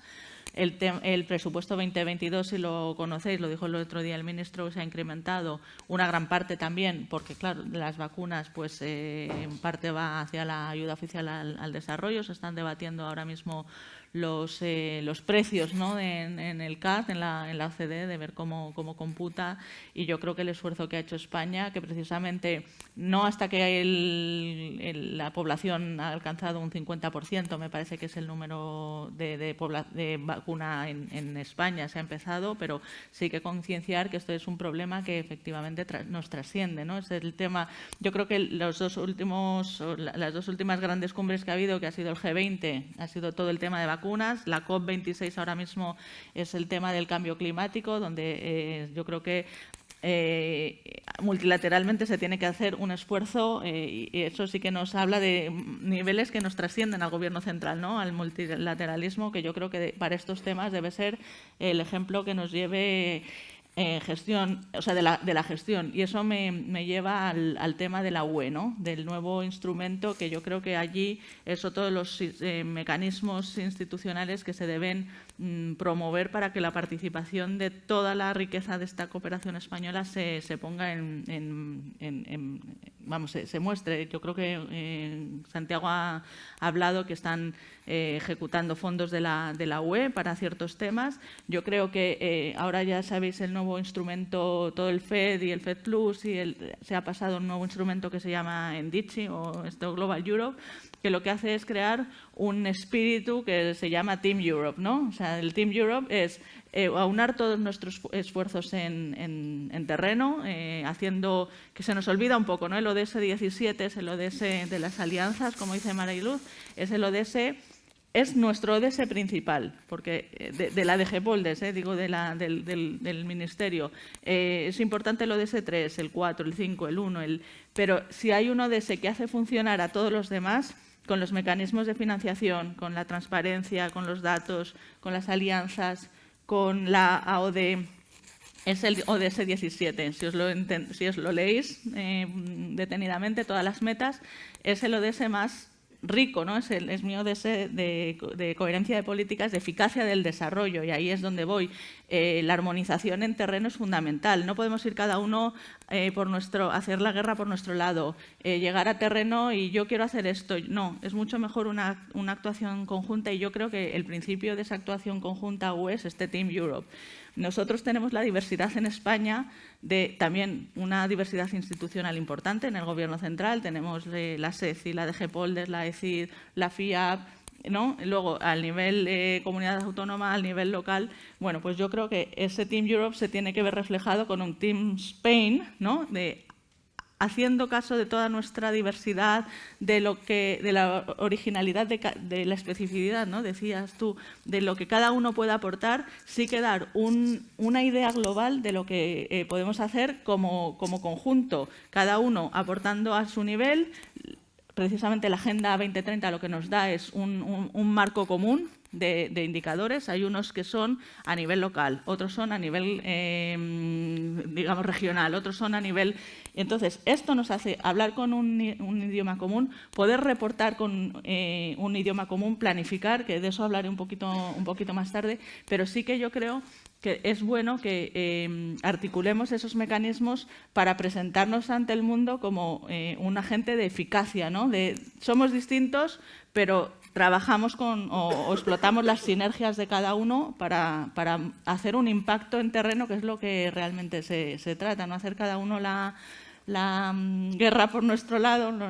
El presupuesto 2022, si lo conocéis, lo dijo el otro día el ministro, se ha incrementado una gran parte también, porque claro, las vacunas pues en parte va hacia la ayuda oficial al desarrollo. Se están debatiendo ahora mismo los precios, ¿no? en el CAD, en la OCDE, de ver cómo computa, y yo creo que el esfuerzo que ha hecho España, que precisamente no hasta que la población ha alcanzado un 50%, me parece que es el número de vacuna en España, se ha empezado, pero sí hay que concienciar que esto es un problema que efectivamente nos trasciende, ¿no? Es el tema, yo creo que las dos últimas grandes cumbres que ha habido, que ha sido el G20, ha sido todo el tema de vacunas. La COP26 ahora mismo es el tema del cambio climático, donde yo creo que multilateralmente se tiene que hacer un esfuerzo y eso sí que nos habla de niveles que nos trascienden al Gobierno central, ¿no? Al multilateralismo, que yo creo que para estos temas debe ser el ejemplo que nos lleve gestión, o sea, de la gestión. Y eso me lleva al tema de la UE, ¿no? Del nuevo instrumento, que yo creo que allí es otro de los mecanismos institucionales que se deben promover para que la participación de toda la riqueza de esta cooperación española se ponga se muestre. Yo creo que Santiago ha hablado que están ejecutando fondos de la UE para ciertos temas. Yo creo que ahora ya sabéis el nuevo instrumento, todo el FED y el FED Plus, y se ha pasado un nuevo instrumento que se llama NDICI o Global Europe, que lo que hace es crear un espíritu que se llama Team Europe, ¿no? O sea, el Team Europe es aunar todos nuestros esfuerzos en terreno, haciendo que se nos olvida un poco, ¿no? El ODS 17 es el ODS de las alianzas, como dice Mariluz, es el ODS, es nuestro ODS principal, porque de la DG Poldes, digo, del Ministerio. Es importante el ODS 3, el 4, el 5, el 1, pero si hay un ODS que hace funcionar a todos los demás, con los mecanismos de financiación, con la transparencia, con los datos, con las alianzas, con la AOD, es el ODS 17. Si os lo leéis detenidamente, todas las metas, es el ODS más rico, ¿no? Es mi ODS de coherencia de políticas, de eficacia del desarrollo, y ahí es donde voy. La armonización en terreno es fundamental. No podemos ir cada uno hacer la guerra por nuestro lado, llegar a terreno y yo quiero hacer esto. No, es mucho mejor una actuación conjunta, y yo creo que el principio de esa actuación conjunta UE es este Team Europe. Nosotros tenemos la diversidad en España, también una diversidad institucional importante en el Gobierno central. Tenemos la SECI, la DG Poldes, la ECID, la FIAP, ¿no? Luego, al nivel comunidad autónoma, al nivel local, bueno, pues yo creo que ese Team Europe se tiene que ver reflejado con un Team Spain, ¿no? Haciendo caso de toda nuestra diversidad, de la originalidad, de la especificidad, ¿no? Decías tú, de lo que cada uno puede aportar, sí que dar una idea global de lo que podemos hacer como conjunto, cada uno aportando a su nivel. Precisamente la Agenda 2030 lo que nos da es un marco común de indicadores. Hay unos que son a nivel local, otros son a nivel, digamos, regional, otros son a nivel... Entonces, esto nos hace hablar con un idioma común, poder reportar con un idioma común, planificar, que de eso hablaré un poquito más tarde, pero sí que yo creo que es bueno que articulemos esos mecanismos para presentarnos ante el mundo como un agente de eficacia, ¿no? Somos distintos, pero trabajamos o explotamos las sinergias de cada uno para hacer un impacto en terreno, que es lo que realmente se trata, no hacer cada uno la guerra por nuestro lado, no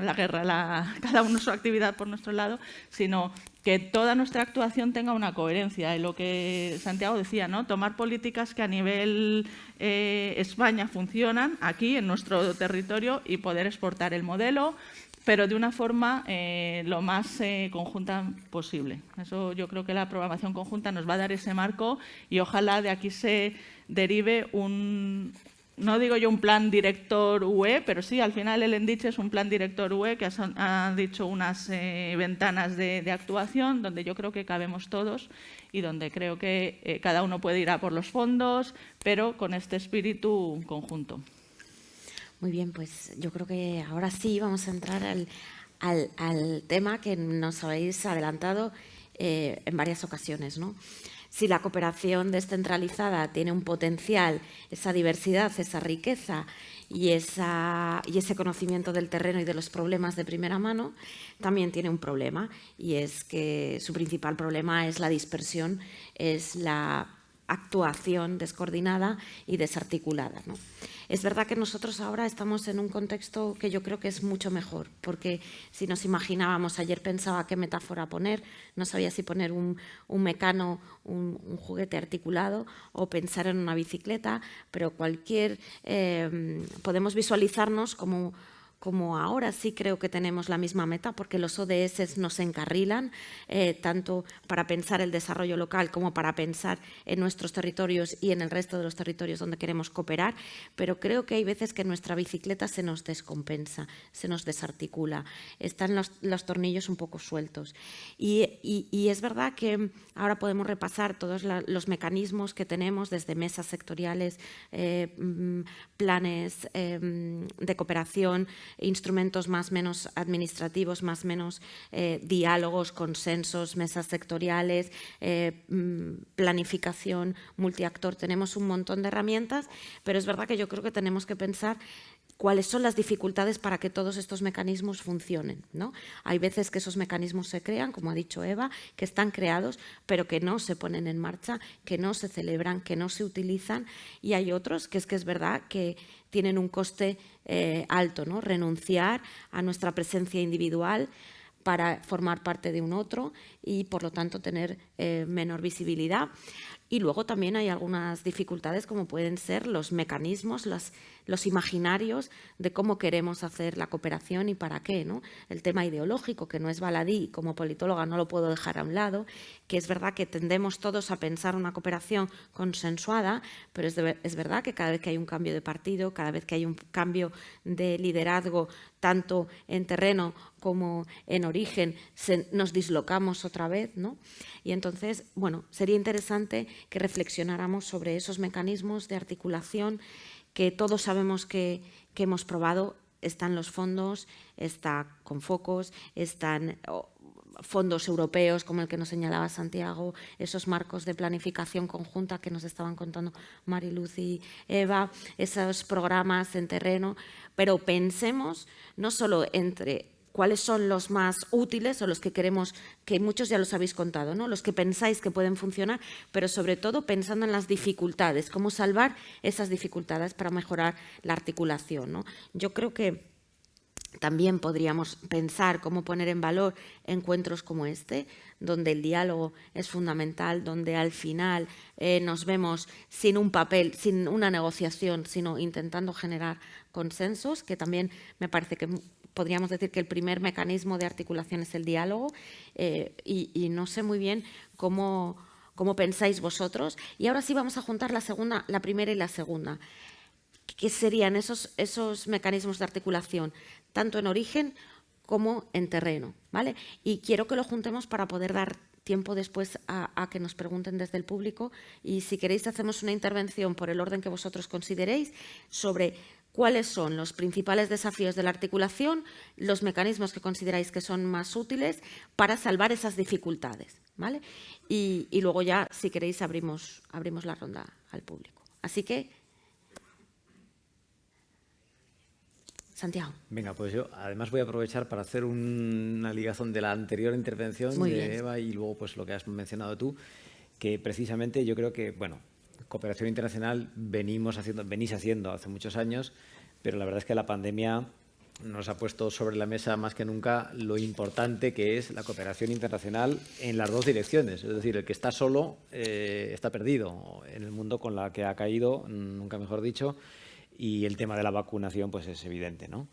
cada uno su actividad por nuestro lado, sino que toda nuestra actuación tenga una coherencia. Y lo que Santiago decía, ¿no? Tomar políticas que a nivel España funcionan aquí, en nuestro territorio, y poder exportar el modelo, pero de una forma lo más conjunta posible. Eso yo creo que la programación conjunta nos va a dar ese marco, y ojalá de aquí se derive no digo yo un plan director UE, pero sí, al final el NDICI es un plan director UE que ha dicho unas ventanas de actuación donde yo creo que cabemos todos y donde creo que cada uno puede ir a por los fondos, pero con este espíritu conjunto. Muy bien, pues yo creo que ahora sí vamos a entrar al tema que nos habéis adelantado en varias ocasiones, ¿no? Si la cooperación descentralizada tiene un potencial, esa diversidad, esa riqueza y ese conocimiento del terreno y de los problemas de primera mano, también tiene un problema, y es que su principal problema es la dispersión, es la actuación descoordinada y desarticulada, ¿no? Es verdad que nosotros ahora estamos en un contexto que yo creo que es mucho mejor, porque si nos imaginábamos, ayer pensaba qué metáfora poner, no sabía si poner un mecano, un juguete articulado, o pensar en una bicicleta, pero podemos visualizarnos como como ahora sí creo que tenemos la misma meta, porque los ODS nos encarrilan, tanto para pensar el desarrollo local como para pensar en nuestros territorios y en el resto de los territorios donde queremos cooperar, pero creo que hay veces que nuestra bicicleta se nos descompensa, se nos desarticula, están los tornillos un poco sueltos. Y es verdad que ahora podemos repasar todos los mecanismos que tenemos desde mesas sectoriales, planes de cooperación, instrumentos más o menos administrativos, más o menos diálogos, consensos, mesas sectoriales, planificación, multiactor. Tenemos un montón de herramientas, pero es verdad que yo creo que tenemos que pensar cuáles son las dificultades para que todos estos mecanismos funcionen, ¿no? Hay veces que esos mecanismos se crean, como ha dicho Eva, que están creados, pero que no se ponen en marcha, que no se celebran, que no se utilizan, y hay otros que es verdad que tienen un coste alto, ¿no? Renunciar a nuestra presencia individual para formar parte de un otro y, por lo tanto, tener menor visibilidad. Y luego también hay algunas dificultades, como pueden ser los mecanismos, los imaginarios de cómo queremos hacer la cooperación y para qué, ¿no? El tema ideológico, que no es baladí, como politóloga no lo puedo dejar a un lado, que es verdad que tendemos todos a pensar una cooperación consensuada, pero es verdad que cada vez que hay un cambio de partido, cada vez que hay un cambio de liderazgo, tanto en terreno como en origen, nos dislocamos otra vez, ¿no? Y entonces, bueno, sería interesante que reflexionáramos sobre esos mecanismos de articulación que todos sabemos que hemos probado. Están los fondos, está Confocos, están fondos europeos como el que nos señalaba Santiago, esos marcos de planificación conjunta que nos estaban contando Mariluz y Eva, esos programas en terreno, pero pensemos no solo entre cuáles son los más útiles o los que queremos, que muchos ya los habéis contado, ¿no? Los que pensáis que pueden funcionar, pero sobre todo pensando en las dificultades, cómo salvar esas dificultades para mejorar la articulación, ¿no? Yo creo que también podríamos pensar cómo poner en valor encuentros como este, donde el diálogo es fundamental, donde al final nos vemos sin un papel, sin una negociación, sino intentando generar consensos, que también me parece que podríamos decir que el primer mecanismo de articulación es el diálogo, y no sé muy bien cómo pensáis vosotros. Y ahora sí vamos a juntar la primera y la segunda. ¿Qué serían esos mecanismos de articulación, tanto en origen como en terreno? ¿Vale? Y quiero que lo juntemos para poder dar tiempo después a que nos pregunten desde el público, y si queréis hacemos una intervención por el orden que vosotros consideréis sobre cuáles son los principales desafíos de la articulación, los mecanismos que consideráis que son más útiles para salvar esas dificultades, ¿vale? Y luego ya, si queréis, abrimos la ronda al público. Así que, Santiago. Venga, pues yo además voy a aprovechar para hacer una ligazón de la anterior intervención de Eva y luego pues lo que has mencionado tú, que precisamente yo creo que, bueno, cooperación internacional venís haciendo hace muchos años, pero la verdad es que la pandemia nos ha puesto sobre la mesa más que nunca lo importante que es la cooperación internacional en las dos direcciones. Es decir, el que está solo está perdido en el mundo con la que ha caído, nunca mejor dicho, y el tema de la vacunación pues es evidente, ¿no?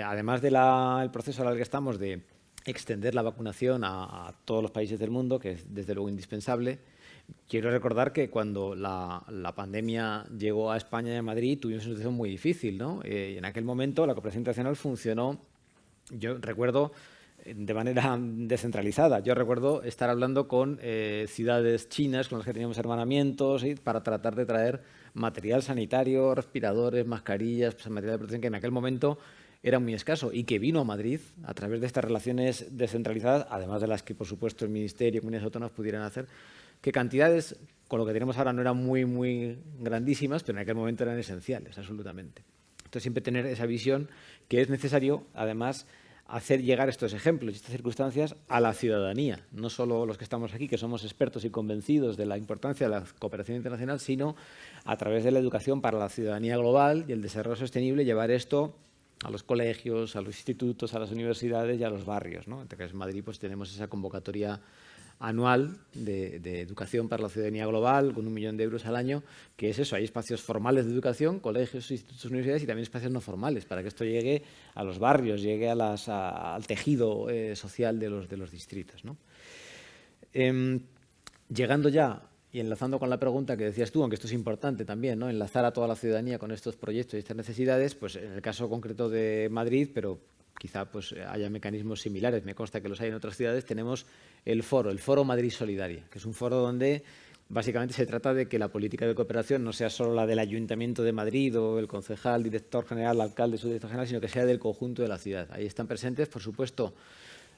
Además del proceso al que estamos de extender la vacunación a todos los países del mundo, que es desde luego indispensable, quiero recordar que cuando la pandemia llegó a España y a Madrid tuvimos una situación muy difícil, ¿no? Y en aquel momento la cooperación internacional funcionó, yo recuerdo, de manera descentralizada. Yo recuerdo estar hablando con ciudades chinas con las que teníamos hermanamientos, ¿sí?, para tratar de traer material sanitario, respiradores, mascarillas, pues, material de protección que en aquel momento era muy escaso y que vino a Madrid a través de estas relaciones descentralizadas, además de las que, por supuesto, el Ministerio y comunidades autónomas pudieran hacer, que cantidades con lo que tenemos ahora no eran muy grandísimas, pero en aquel momento eran esenciales, absolutamente. Entonces, siempre tener esa visión que es necesario, además, hacer llegar estos ejemplos y estas circunstancias a la ciudadanía, no solo los que estamos aquí, que somos expertos y convencidos de la importancia de la cooperación internacional, sino a través de la educación para la ciudadanía global y el desarrollo sostenible, llevar esto a los colegios, a los institutos, a las universidades y a los barrios, ¿no? Entonces, en Madrid pues, tenemos esa convocatoria anual de educación para la ciudadanía global, con 1 millón de euros al año, que es eso, hay espacios formales de educación, colegios, institutos, universidades y también espacios no formales, para que esto llegue a los barrios, llegue al tejido social de los distritos, ¿no? Llegando ya y enlazando con la pregunta que decías tú, aunque esto es importante también, ¿no? Enlazar a toda la ciudadanía con estos proyectos y estas necesidades, pues en el caso concreto de Madrid, pero quizá pues haya mecanismos similares, me consta que los hay en otras ciudades, tenemos el Foro Madrid Solidaria, que es un foro donde básicamente se trata de que la política de cooperación no sea solo la del Ayuntamiento de Madrid o el concejal, director general, alcalde, subdirector general, sino que sea del conjunto de la ciudad. Ahí están presentes, por supuesto,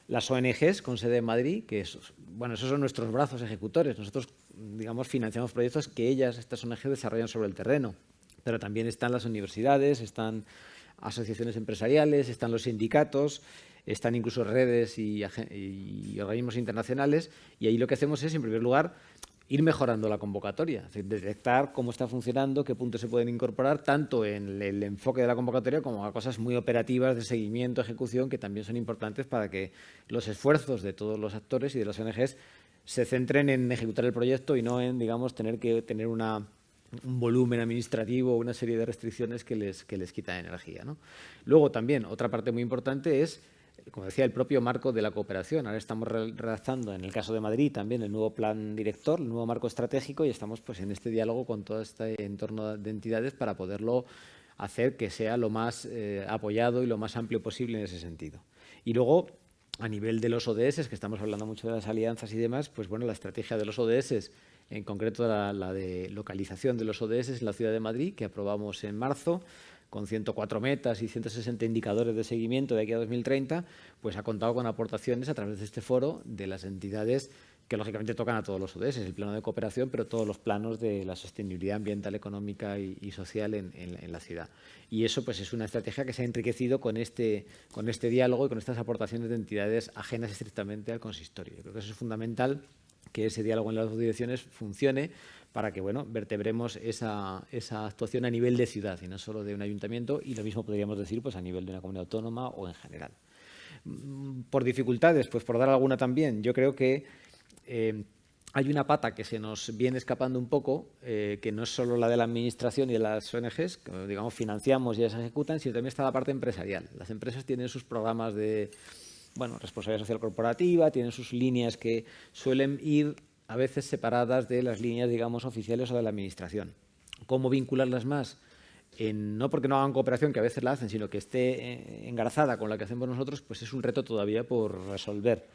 las ONGs con sede en Madrid, que esos son nuestros brazos ejecutores. Nosotros, digamos, financiamos proyectos que estas ONGs desarrollan sobre el terreno. Pero también están las universidades, están asociaciones empresariales, están los sindicatos, están incluso redes y organismos internacionales. Y ahí lo que hacemos es, en primer lugar, ir mejorando la convocatoria, es decir, detectar cómo está funcionando, qué puntos se pueden incorporar, tanto en el enfoque de la convocatoria como a cosas muy operativas de seguimiento, ejecución, que también son importantes para que los esfuerzos de todos los actores y de las ONGs se centren en ejecutar el proyecto y no en, digamos, tener que tener un volumen administrativo o una serie de restricciones que les quita energía, ¿no? Luego también, otra parte muy importante es, como decía, el propio marco de la cooperación. Ahora estamos redactando, en el caso de Madrid, también el nuevo plan director, el nuevo marco estratégico, y estamos pues en este diálogo con todo este entorno de entidades para poderlo hacer que sea lo más apoyado y lo más amplio posible en ese sentido. Y luego, a nivel de los ODS, que estamos hablando mucho de las alianzas y demás, pues bueno, la estrategia de los ODS, en concreto la de localización de los ODS en la ciudad de Madrid, que aprobamos en marzo, con 104 metas y 160 indicadores de seguimiento de aquí a 2030, pues ha contado con aportaciones a través de este foro de las entidades que lógicamente tocan a todos los ODS, el plano de cooperación, pero todos los planos de la sostenibilidad ambiental, económica y social en la ciudad. Y eso pues es una estrategia que se ha enriquecido con este diálogo y con estas aportaciones de entidades ajenas estrictamente al consistorio. Yo creo que eso es fundamental, que ese diálogo en las dos direcciones funcione para que vertebremos esa actuación a nivel de ciudad y no solo de un ayuntamiento, y lo mismo podríamos decir pues a nivel de una comunidad autónoma o en general. Por dificultades, pues por dar alguna también, yo creo que hay una pata que se nos viene escapando un poco, que no es solo la de la administración y de las ONGs, que digamos financiamos y ya se ejecutan, sino también está la parte empresarial. Las empresas tienen sus programas de responsabilidad social corporativa, tienen sus líneas que suelen ir a veces separadas de las líneas, digamos, oficiales o de la administración. ¿Cómo vincularlas más? No porque no hagan cooperación, que a veces la hacen, sino que esté engarzada con la que hacemos nosotros, pues es un reto todavía por resolver.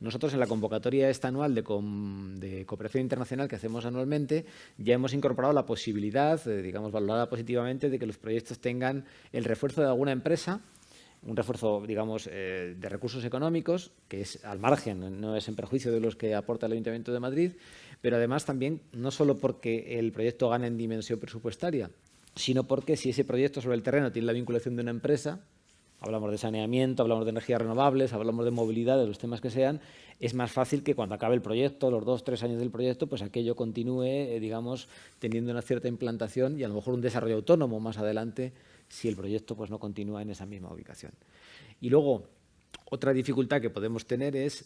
Nosotros en la convocatoria esta anual de cooperación internacional que hacemos anualmente ya hemos incorporado la posibilidad, digamos, valorada positivamente, de que los proyectos tengan el refuerzo de alguna empresa, un refuerzo, digamos, de recursos económicos, que es al margen, no es en perjuicio de los que aporta el Ayuntamiento de Madrid, pero además también no solo porque el proyecto gana en dimensión presupuestaria, sino porque si ese proyecto sobre el terreno tiene la vinculación de una empresa, hablamos de saneamiento, hablamos de energías renovables, hablamos de movilidad, de los temas que sean, es más fácil que cuando acabe el proyecto, los 2 o 3 años del proyecto, pues aquello continúe, digamos, teniendo una cierta implantación y a lo mejor un desarrollo autónomo más adelante, si el proyecto pues no continúa en esa misma ubicación. Y luego, otra dificultad que podemos tener es,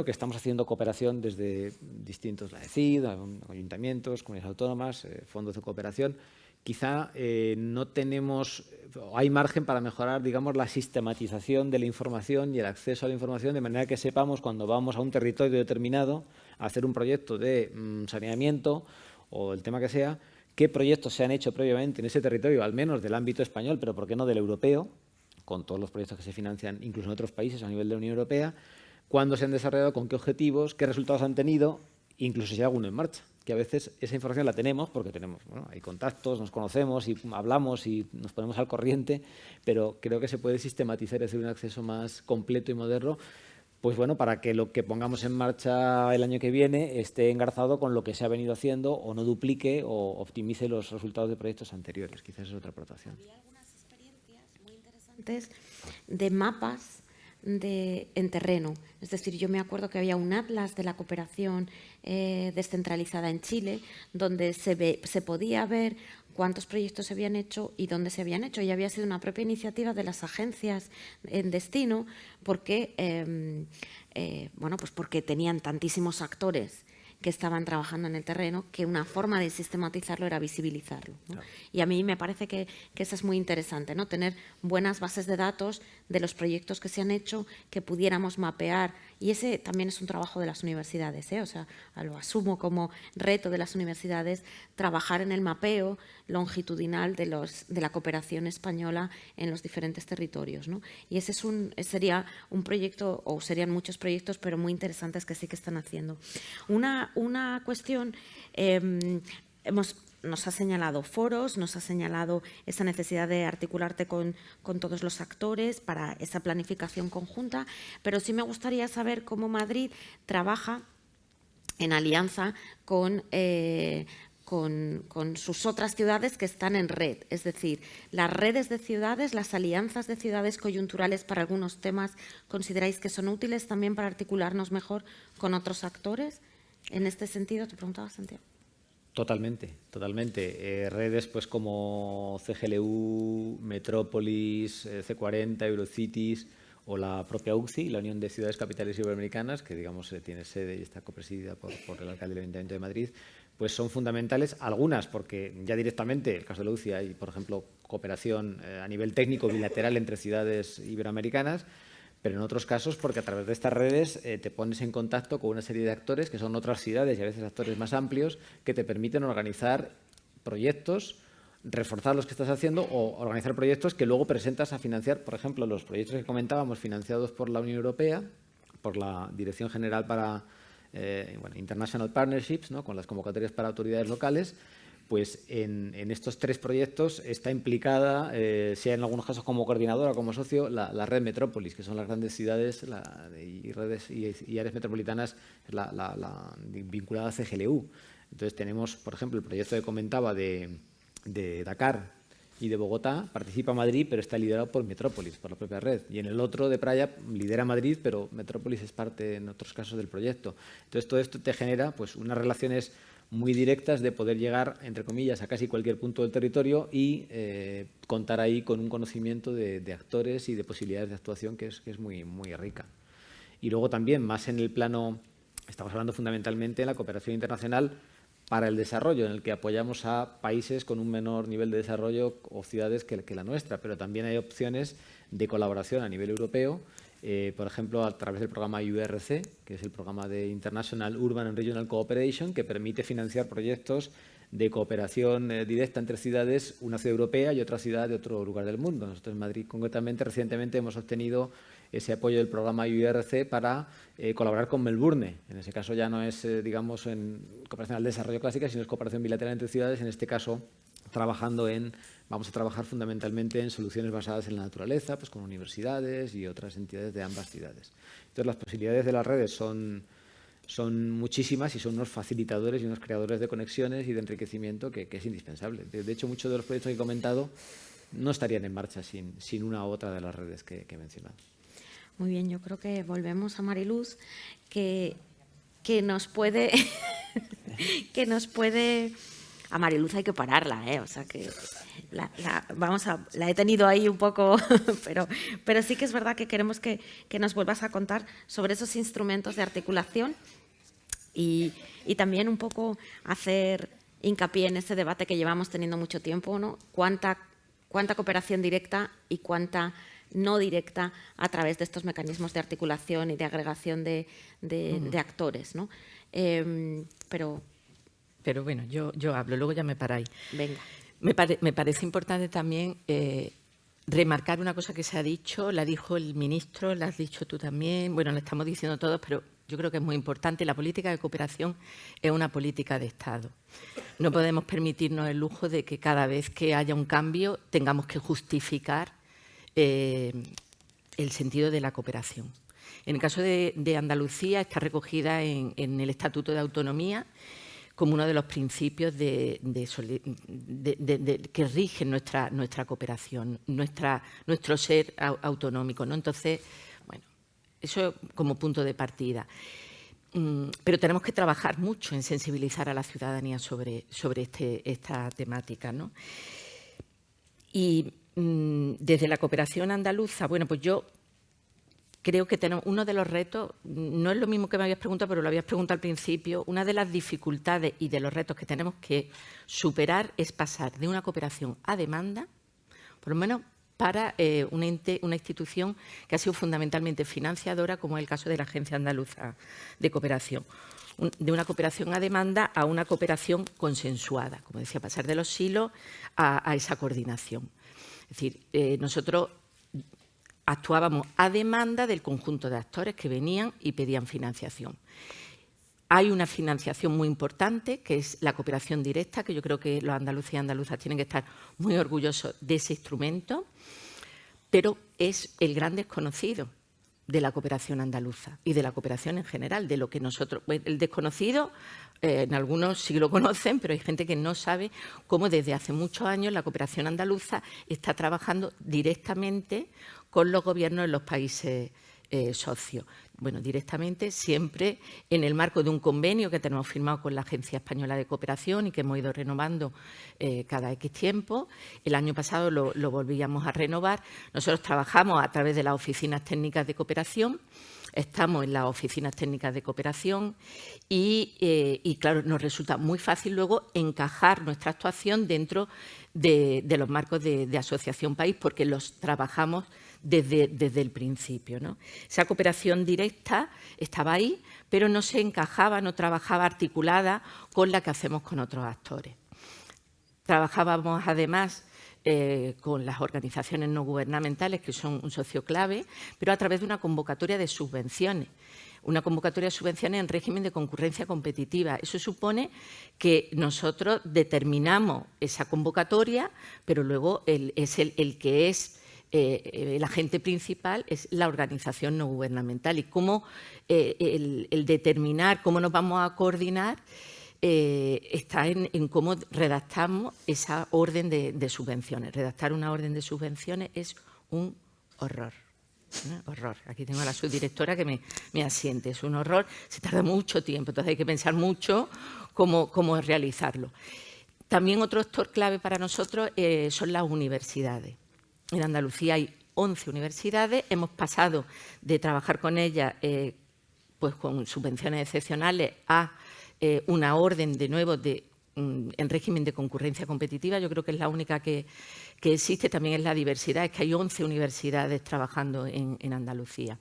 que estamos haciendo cooperación desde distintos, la CID, ayuntamientos, comunidades autónomas, fondos de cooperación. Quizá no tenemos, hay margen para mejorar, digamos, la sistematización de la información y el acceso a la información, de manera que sepamos cuando vamos a un territorio determinado a hacer un proyecto de saneamiento o el tema que sea, qué proyectos se han hecho previamente en ese territorio, al menos del ámbito español, pero ¿por qué no del europeo?, con todos los proyectos que se financian incluso en otros países a nivel de la Unión Europea, cuándo se han desarrollado, con qué objetivos, qué resultados han tenido, incluso si hay alguno en marcha, que a veces esa información la tenemos porque tenemos, hay contactos, nos conocemos y hablamos y nos ponemos al corriente, pero creo que se puede sistematizar y hacer un acceso más completo y moderno, pues para que lo que pongamos en marcha el año que viene esté engarzado con lo que se ha venido haciendo o no duplique o optimice los resultados de proyectos anteriores. Quizás es otra aportación. Había algunas experiencias muy interesantes de mapas en terreno. Es decir, yo me acuerdo que había un atlas de la cooperación descentralizada en Chile, donde se podía ver cuántos proyectos se habían hecho y dónde se habían hecho. Y había sido una propia iniciativa de las agencias en destino, porque, pues porque tenían tantísimos actores que estaban trabajando en el terreno, que una forma de sistematizarlo era visibilizarlo, ¿no? Claro. Y a mí me parece que eso es muy interesante, ¿no? Tener buenas bases de datos de los proyectos que se han hecho, que pudiéramos mapear. Y ese también es un trabajo de las universidades, ¿eh? O sea, lo asumo como reto de las universidades, trabajar en el mapeo longitudinal de la cooperación española en los diferentes territorios, ¿no? Y ese sería un proyecto, o serían muchos proyectos, pero muy interesantes que sí que están haciendo. Una cuestión, nos ha señalado foros, nos ha señalado esa necesidad de articularte con todos los actores para esa planificación conjunta, pero sí me gustaría saber cómo Madrid trabaja en alianza con sus otras ciudades que están en red. Es decir, las redes de ciudades, las alianzas de ciudades coyunturales para algunos temas, ¿consideráis que son útiles también para articularnos mejor con otros actores? En este sentido, te preguntaba, Santiago. Totalmente, totalmente. Redes pues como CGLU, Metrópolis, C40, Eurocities o la propia UCI, la Unión de Ciudades Capitales Iberoamericanas, que digamos tiene sede y está copresidida por el alcalde del Ayuntamiento de Madrid, pues son fundamentales. Algunas porque ya directamente, el caso de la UCI, hay, por ejemplo, cooperación a nivel técnico bilateral entre ciudades iberoamericanas, pero en otros casos porque a través de estas redes te pones en contacto con una serie de actores que son otras ciudades y a veces actores más amplios que te permiten organizar proyectos, reforzar los que estás haciendo o organizar proyectos que luego presentas a financiar. Por ejemplo, los proyectos que comentábamos financiados por la Unión Europea, por la Dirección General para International Partnerships, ¿no? Con las convocatorias para autoridades locales, pues en estos 3 proyectos está implicada, sea en algunos casos como coordinadora o como socio, la red Metrópolis, que son las grandes ciudades y redes y áreas metropolitanas vinculada a CGLU. Entonces tenemos, por ejemplo, el proyecto que comentaba de Dakar y de Bogotá, participa Madrid, pero está liderado por Metrópolis, por la propia red. Y en el otro de Praia lidera Madrid, pero Metrópolis es parte en otros casos del proyecto. Entonces todo esto te genera pues unas relaciones muy directas de poder llegar, entre comillas, a casi cualquier punto del territorio y contar ahí con un conocimiento de actores y de posibilidades de actuación que es muy, muy rica. Y luego también, más en el plano, estamos hablando fundamentalmente de la cooperación internacional para el desarrollo, en el que apoyamos a países con un menor nivel de desarrollo o ciudades que la nuestra, pero también hay opciones de colaboración a nivel europeo, por ejemplo, a través del programa URC, que es el programa de International Urban and Regional Cooperation, que permite financiar proyectos de cooperación directa entre ciudades, una ciudad europea y otra ciudad de otro lugar del mundo. Nosotros en Madrid, concretamente, recientemente hemos obtenido ese apoyo del programa URC para colaborar con Melbourne. En ese caso ya no es, digamos, en cooperación al desarrollo clásica, sino es cooperación bilateral entre ciudades, en este caso vamos a trabajar fundamentalmente en soluciones basadas en la naturaleza, pues con universidades y otras entidades de ambas ciudades. Entonces, las posibilidades de las redes son muchísimas y son unos facilitadores y unos creadores de conexiones y de enriquecimiento que es indispensable. De hecho, muchos de los proyectos que he comentado no estarían en marcha sin una u otra de las redes que he mencionado. Muy bien, yo creo que volvemos a Mariluz, que nos puede... A Mariluz hay que pararla, o sea que la he tenido ahí un poco, pero sí que es verdad que queremos que nos vuelvas a contar sobre esos instrumentos de articulación y también un poco hacer hincapié en ese debate que llevamos teniendo mucho tiempo, ¿no? Cuánta cooperación directa y cuánta no directa a través de estos mecanismos de articulación y de agregación de actores, ¿no? Pero bueno, yo hablo, luego ya me paráis. Venga. Me parece importante también remarcar una cosa que se ha dicho, la dijo el ministro, la has dicho tú también, bueno, la estamos diciendo todos, pero yo creo que es muy importante. La política de cooperación es una política de Estado. No podemos permitirnos el lujo de que cada vez que haya un cambio tengamos que justificar el sentido de la cooperación. En el caso de Andalucía está recogida en el Estatuto de Autonomía como uno de los principios que rigen nuestra cooperación, nuestro ser autonómico, ¿no? Entonces, bueno, Eso como punto de partida. Pero tenemos que trabajar mucho en sensibilizar a la ciudadanía sobre esta temática, ¿no? Y desde la cooperación andaluza, bueno, pues yo creo que tenemos uno de los retos, no es lo mismo que me habías preguntado, pero lo habías preguntado al principio, una de las dificultades y de los retos que tenemos que superar es pasar de una cooperación a demanda, por lo menos para una institución que ha sido fundamentalmente financiadora, como es el caso de la Agencia Andaluza de Cooperación. De una cooperación a demanda a una cooperación consensuada, como decía, pasar de los silos a esa coordinación. Es decir, nosotros actuábamos a demanda del conjunto de actores que venían y pedían financiación. Hay una financiación muy importante, que es la cooperación directa, que yo creo que los andaluces y andaluzas tienen que estar muy orgullosos de ese instrumento, pero es el gran desconocido de la cooperación andaluza y de la cooperación en general, de lo que nosotros... El desconocido, en algunos sí lo conocen, pero hay gente que no sabe cómo desde hace muchos años la cooperación andaluza está trabajando directamente con los gobiernos de los países socios. Bueno, directamente, siempre en el marco de un convenio que tenemos firmado con la Agencia Española de Cooperación y que hemos ido renovando cada X tiempo. El año pasado lo volvíamos a renovar. Nosotros trabajamos a través de las oficinas técnicas de cooperación. Estamos en las oficinas técnicas de cooperación y claro, nos resulta muy fácil luego encajar nuestra actuación dentro de los marcos de Asociación País, porque los trabajamos desde el principio, ¿no? Esa cooperación directa estaba ahí, pero no se encajaba, no trabajaba articulada con la que hacemos con otros actores. Trabajábamos además con las organizaciones no gubernamentales, que son un socio clave, pero a través de una convocatoria de subvenciones. Una convocatoria de subvenciones en régimen de concurrencia competitiva. Eso supone que nosotros determinamos esa convocatoria, pero luego el agente principal es la organización no gubernamental. Y cómo el determinar cómo nos vamos a coordinar está en cómo redactamos esa orden de subvenciones. Redactar una orden de subvenciones es un horror. Horror. Aquí tengo a la subdirectora que me asiente. Es un horror, se tarda mucho tiempo, entonces hay que pensar mucho cómo realizarlo. También otro actor clave para nosotros son las universidades. En Andalucía hay 11 universidades, hemos pasado de trabajar con ellas pues con subvenciones excepcionales a una orden de nuevo en régimen de concurrencia competitiva. Yo creo que es la única que existe. También es la diversidad, es que hay 11 universidades trabajando en Andalucía.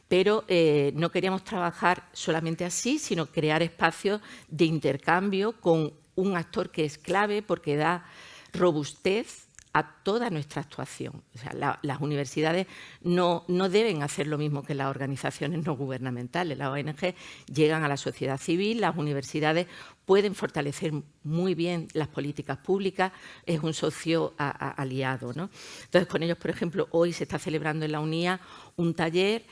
Pero no queríamos trabajar solamente así, sino crear espacios de intercambio con un actor que es clave porque da robustez a toda nuestra actuación. O sea, las universidades no deben hacer lo mismo que las organizaciones no gubernamentales. Las ONG llegan a la sociedad civil, las universidades pueden fortalecer muy bien las políticas públicas, es un socio aliado, ¿no? Entonces, con ellos, por ejemplo, hoy se está celebrando en la UNIA un taller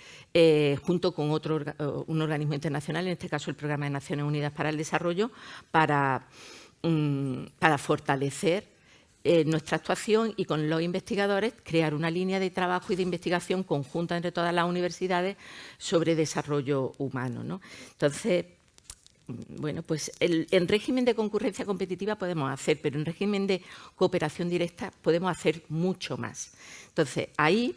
junto con un organismo internacional, en este caso el Programa de Naciones Unidas para el Desarrollo, para fortalecer nuestra actuación y con los investigadores crear una línea de trabajo y de investigación conjunta entre todas las universidades sobre desarrollo humano, ¿no? Entonces, bueno, pues en régimen de concurrencia competitiva podemos hacer, pero en régimen de cooperación directa podemos hacer mucho más. Entonces, ahí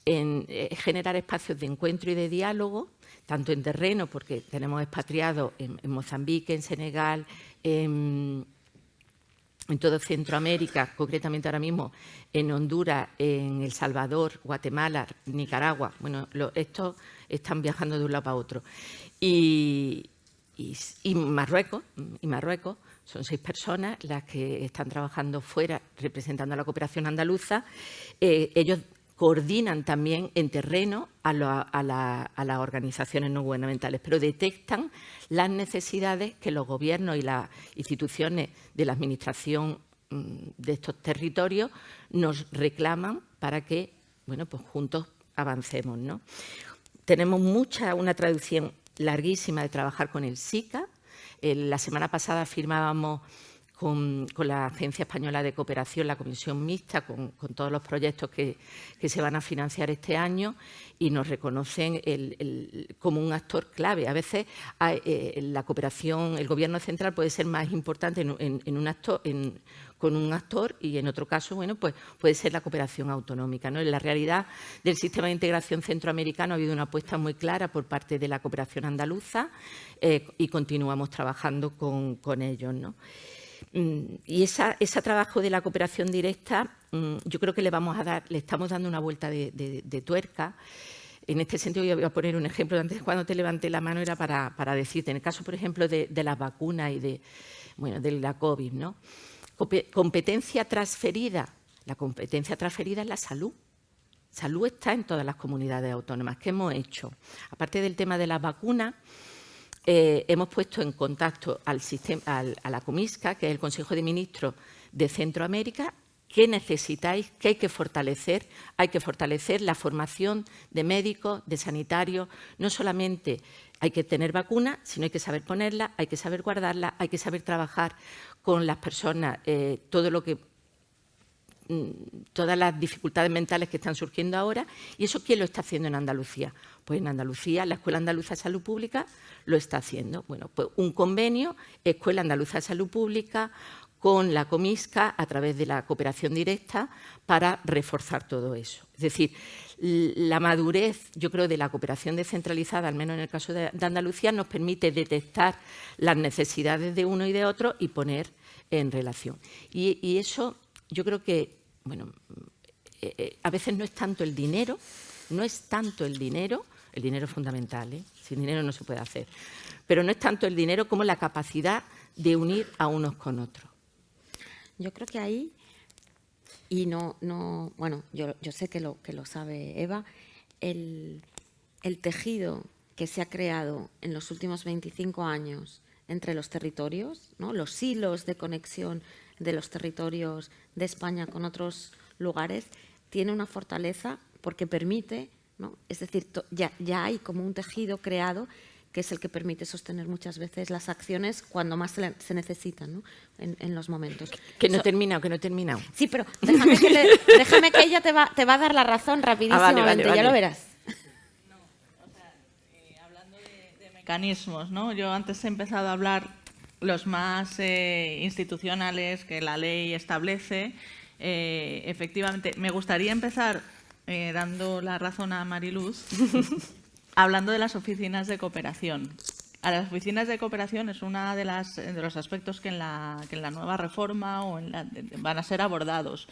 generar espacios de encuentro y de diálogo, tanto en terreno, porque tenemos expatriados en Mozambique, en Senegal, en toda Centroamérica, concretamente ahora mismo en Honduras, en El Salvador, Guatemala, Nicaragua. Bueno, estos están viajando de un lado para otro. Y Marruecos, son 6 personas las que están trabajando fuera representando a la cooperación andaluza. Ellos coordinan también en terreno a las organizaciones no gubernamentales, pero detectan las necesidades que los gobiernos y las instituciones de la administración de estos territorios nos reclaman para que, bueno, pues juntos avancemos, ¿no? Tenemos una tradición larguísima de trabajar con el SICA. La semana pasada firmábamos con la Agencia Española de Cooperación, la comisión mixta, con todos los proyectos que se van a financiar este año, y nos reconocen como un actor clave. A veces la cooperación, el Gobierno central puede ser más importante con un actor, y en otro caso, bueno, pues puede ser la cooperación autonómica, ¿no? En la realidad del sistema de integración centroamericano ha habido una apuesta muy clara por parte de la cooperación andaluza, y continuamos trabajando con ellos, ¿no? Y ese trabajo de la cooperación directa, yo creo que le estamos dando una vuelta de tuerca. En este sentido, yo voy a poner un ejemplo. Antes, cuando te levanté la mano, era para decirte, en el caso, por ejemplo, de las vacunas y de la COVID, ¿no? Competencia transferida. La competencia transferida es la salud. Salud está en todas las comunidades autónomas. ¿Qué hemos hecho? Aparte del tema de las vacunas, hemos puesto en contacto a la Comisca, que es el Consejo de Ministros de Centroamérica. ¿Qué necesitáis? ¿Qué hay que fortalecer? Hay que fortalecer la formación de médicos, de sanitarios. No solamente hay que tener vacunas, sino hay que saber ponerlas, hay que saber guardarlas, hay que saber trabajar con las personas, todas las dificultades mentales que están surgiendo ahora. ¿Y eso quién lo está haciendo en Andalucía? Pues en Andalucía, la Escuela Andaluza de Salud Pública lo está haciendo. Bueno, pues un convenio, Escuela Andaluza de Salud Pública, con la Comisca a través de la cooperación directa para reforzar todo eso. Es decir, la madurez, yo creo, de la cooperación descentralizada, al menos en el caso de Andalucía, nos permite detectar las necesidades de uno y de otro y poner en relación. Y eso, yo creo que, bueno, a veces no es tanto el dinero, el dinero es fundamental, ¿eh? Sin dinero no se puede hacer, pero no es tanto el dinero como la capacidad de unir a unos con otros. Yo creo que ahí, y bueno, yo sé que lo sabe Eva, el tejido que se ha creado en los últimos 25 años entre los territorios, ¿no? Los hilos de conexión de los territorios de España con otros lugares, tiene una fortaleza porque permite, ¿no? Es decir, ya hay como un tejido creado que es el que permite sostener muchas veces las acciones cuando más se necesitan, ¿no? En los momentos. Que no he terminado. Sí, pero déjame que ella te va a dar la razón rapidísimamente, vale. Ya lo verás. No, o sea, hablando de mecanismos, ¿no? Yo antes he empezado a hablar los más institucionales que la ley establece. Efectivamente, me gustaría empezar dando la razón a Mariluz, hablando de las oficinas de cooperación. A las oficinas de cooperación es uno de los aspectos que en la nueva reforma van a ser abordados.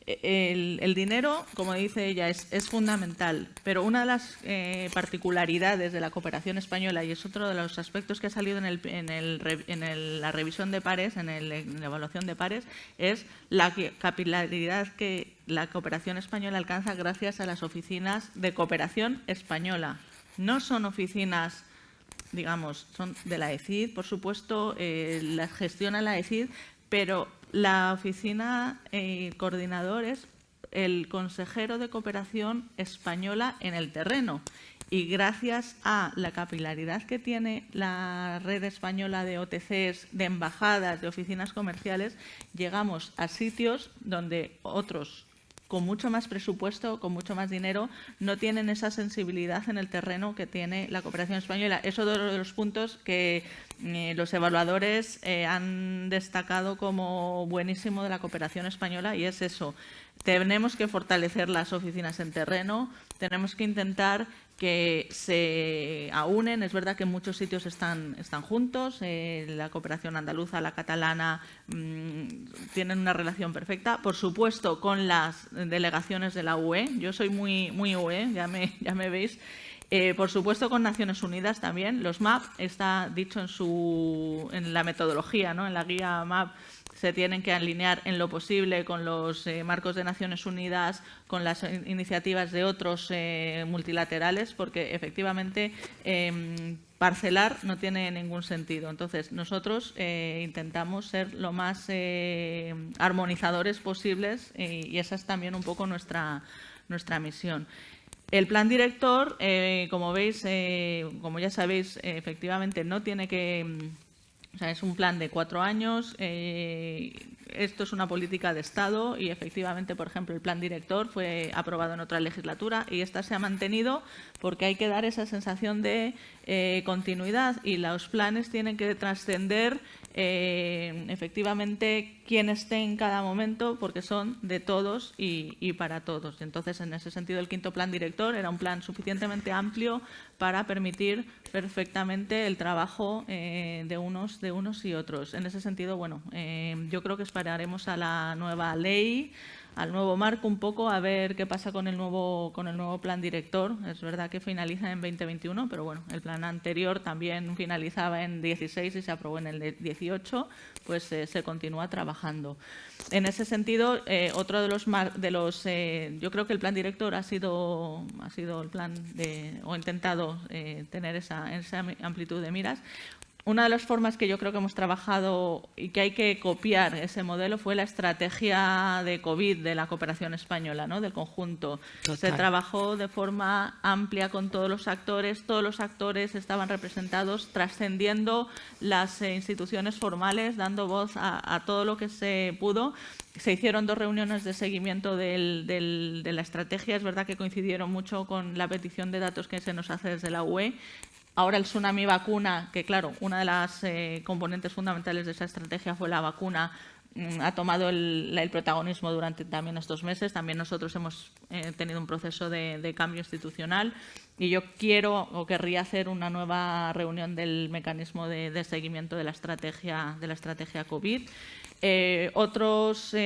El dinero, como dice ella, es fundamental, pero una de las particularidades de la cooperación española, y es otro de los aspectos que ha salido en la revisión de pares, en la evaluación de pares, es la capilaridad que la cooperación española alcanza gracias a las oficinas de cooperación española. No son oficinas, digamos, son de la ECID, por supuesto, las gestiona la ECID, pero la oficina coordinador es el consejero de cooperación española en el terreno. Y gracias a la capilaridad que tiene la red española de OTCs, de embajadas, de oficinas comerciales, llegamos a sitios donde otros, con mucho más presupuesto, con mucho más dinero, no tienen esa sensibilidad en el terreno que tiene la cooperación española. Es uno de los puntos que los evaluadores han destacado como buenísimo de la cooperación española, y es eso. Tenemos que fortalecer las oficinas en terreno, tenemos que intentar que se aúnen. Es verdad que en muchos sitios están juntos, la cooperación andaluza, la catalana, tienen una relación perfecta. Por supuesto, con las delegaciones de la UE, yo soy muy UE, ya me veis. Por supuesto, con Naciones Unidas también. Los MAP, está dicho en la metodología, ¿no? En la guía MAP, se tienen que alinear en lo posible con los marcos de Naciones Unidas, con las iniciativas de otros multilaterales, porque efectivamente parcelar no tiene ningún sentido. Entonces, nosotros intentamos ser lo más armonizadores posibles, y esa es también un poco nuestra misión. El plan director, como veis, como ya sabéis, efectivamente no tiene que O sea, es un plan de 4 años, esto es una política de Estado y efectivamente, por ejemplo, el plan director fue aprobado en otra legislatura y esta se ha mantenido porque hay que dar esa sensación de continuidad y los planes tienen que trascender efectivamente quién esté en cada momento porque son de todos y para todos. Entonces, en ese sentido, el quinto plan director era un plan suficientemente amplio para permitir perfectamente el trabajo de unos y otros. En ese sentido, bueno, yo creo que esperaremos a la nueva ley, al nuevo marco un poco, a ver qué pasa con el nuevo plan director. Es verdad que finaliza en 2021, pero bueno, el plan anterior también finalizaba en 16 y se aprobó en el 18, pues se continúa trabajando. En ese sentido, otro de los yo creo que el plan director ha sido el plan o intentado tener esa amplitud de miras. Una de las formas que yo creo que hemos trabajado y que hay que copiar ese modelo fue la estrategia de COVID de la cooperación española, ¿no? Del conjunto. Total. Se trabajó de forma amplia con todos los actores estaban representados, trascendiendo las instituciones formales, dando voz a todo lo que se pudo. Se hicieron 2 reuniones de seguimiento de la estrategia. Es verdad que coincidieron mucho con la petición de datos que se nos hace desde la UE. Ahora el tsunami vacuna, que claro, una de las componentes fundamentales de esa estrategia fue la vacuna, ha tomado el protagonismo durante también estos meses. También nosotros hemos tenido un proceso de cambio institucional y yo querría hacer una nueva reunión del mecanismo de seguimiento de la estrategia COVID. Otros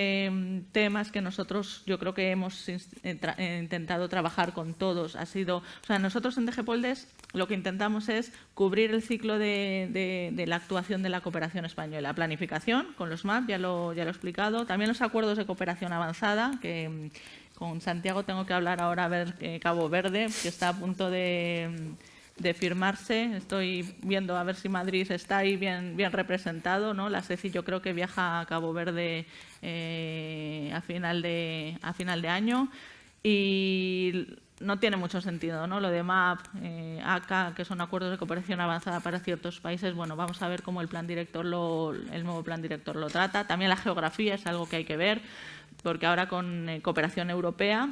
temas que nosotros yo creo que hemos intentado trabajar con todos ha sido, o sea, nosotros en DG Poldes lo que intentamos es cubrir el ciclo de la actuación de la cooperación española. Planificación con los MAP, ya lo he explicado. También los acuerdos de cooperación avanzada, que con Santiago tengo que hablar ahora a ver Cabo Verde, que está a punto de firmarse. Estoy viendo a ver si Madrid está ahí bien representado, ¿no? La SECI yo creo que viaja a Cabo Verde a final de año y no tiene mucho sentido, ¿no? Lo de MAP, ACA, que son acuerdos de cooperación avanzada para ciertos países. Bueno, vamos a ver cómo el nuevo plan director lo trata. También la geografía es algo que hay que ver, porque ahora con cooperación europea,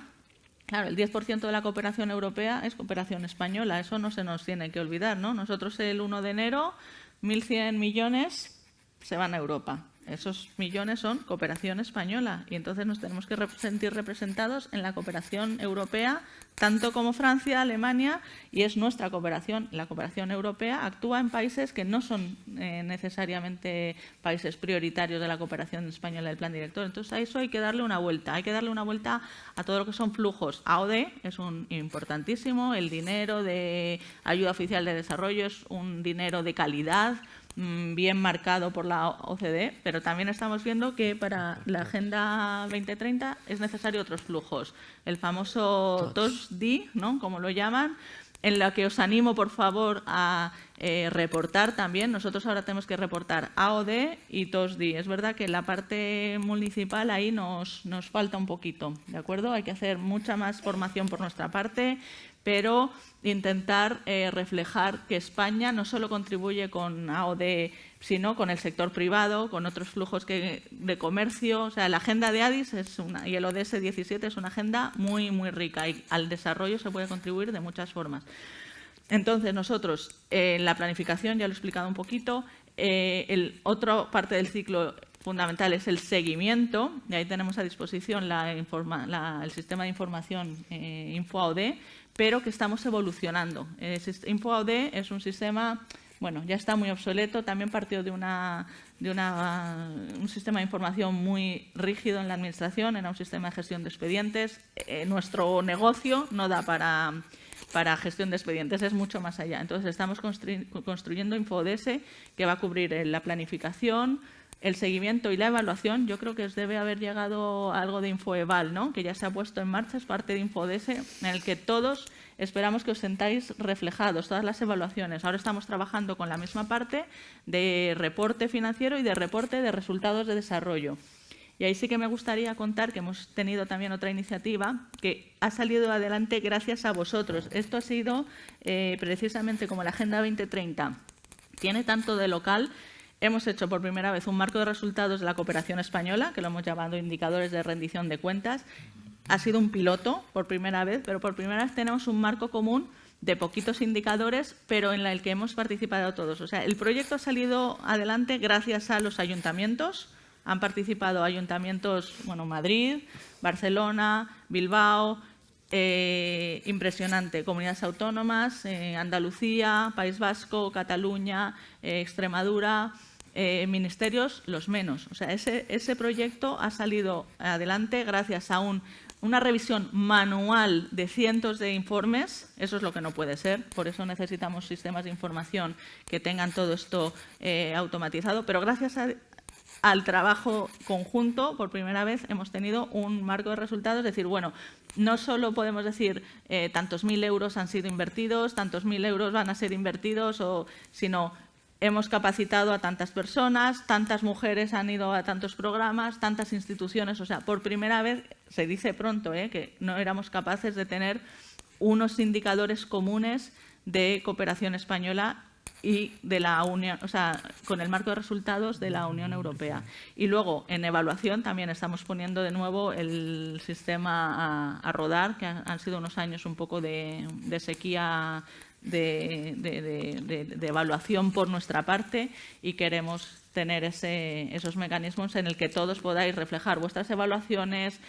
claro, el 10% de la cooperación europea es cooperación española. Eso no se nos tiene que olvidar, ¿no? Nosotros el 1 de enero, 1.100 millones se van a Europa. Esos millones son cooperación española y entonces nos tenemos que sentir representados en la cooperación europea, tanto como Francia, Alemania, y es nuestra cooperación. La cooperación europea actúa en países que no son necesariamente países prioritarios de la cooperación española del plan director. Entonces a eso hay que darle una vuelta. Hay que darle una vuelta a todo lo que son flujos. AOD es importantísimo, el dinero de ayuda oficial de desarrollo es un dinero de calidad, bien marcado por la OCDE, pero también estamos viendo que para la Agenda 2030 es necesario otros flujos. El famoso TOSD, ¿no? Como lo llaman, en la que os animo, por favor, a reportar también. Nosotros ahora tenemos que reportar AOD y TOSD. Es verdad que en la parte municipal ahí nos falta un poquito, ¿de acuerdo? Hay que hacer mucha más formación por nuestra parte, pero intentar reflejar que España no solo contribuye con AOD, sino con el sector privado, con otros flujos de comercio. O sea, la agenda de Addis y el ODS 17 es una agenda muy, muy rica y al desarrollo se puede contribuir de muchas formas. Entonces, nosotros, en la planificación, ya lo he explicado un poquito, otra parte del ciclo fundamental es el seguimiento, y ahí tenemos a disposición el sistema de información InfoAOD, pero que estamos evolucionando. InfoAOD es un sistema, bueno, ya está muy obsoleto, también partió de un sistema de información muy rígido en la administración, era un sistema de gestión de expedientes. Nuestro negocio no da para gestión de expedientes, es mucho más allá. Entonces, estamos construyendo InfoODS, que va a cubrir la planificación, el seguimiento y la evaluación. Yo creo que os debe haber llegado algo de InfoEval, ¿no? Que ya se ha puesto en marcha, es parte de InfoODS, en el que todos esperamos que os sentáis reflejados, todas las evaluaciones. Ahora estamos trabajando con la misma parte de reporte financiero y de reporte de resultados de desarrollo. Y ahí sí que me gustaría contar que hemos tenido también otra iniciativa que ha salido adelante gracias a vosotros. Esto ha sido precisamente como la Agenda 2030 tiene tanto de local. hemos hecho por primera vez un marco de resultados de la cooperación española, que lo hemos llamado indicadores de rendición de cuentas. Ha sido un piloto por primera vez, pero por primera vez tenemos un marco común de poquitos indicadores, pero en el que hemos participado todos. O sea, el proyecto ha salido adelante gracias a los ayuntamientos. Han participado ayuntamientos, bueno, Madrid, Barcelona, Bilbao, impresionante, comunidades autónomas, Andalucía, País Vasco, Cataluña, Extremadura, ministerios, los menos. O sea, ese proyecto ha salido adelante gracias a una revisión manual de cientos de informes. Eso es lo que no puede ser, por eso necesitamos sistemas de información que tengan todo esto automatizado, pero gracias al trabajo conjunto, por primera vez hemos tenido un marco de resultados, es decir, bueno, no solo podemos decir tantos mil euros han sido invertidos, tantos mil euros van a ser invertidos, sino hemos capacitado a tantas personas, tantas mujeres han ido a tantos programas, tantas instituciones. O sea, por primera vez, se dice pronto, que no éramos capaces de tener unos indicadores comunes de cooperación española y de la Unión, o sea, con el marco de resultados de la Unión Europea. Y luego, en evaluación, también estamos poniendo de nuevo el sistema a rodar, que han sido unos años un poco de sequía de evaluación por nuestra parte, y queremos tener esos mecanismos en el que todos podáis reflejar vuestras evaluaciones,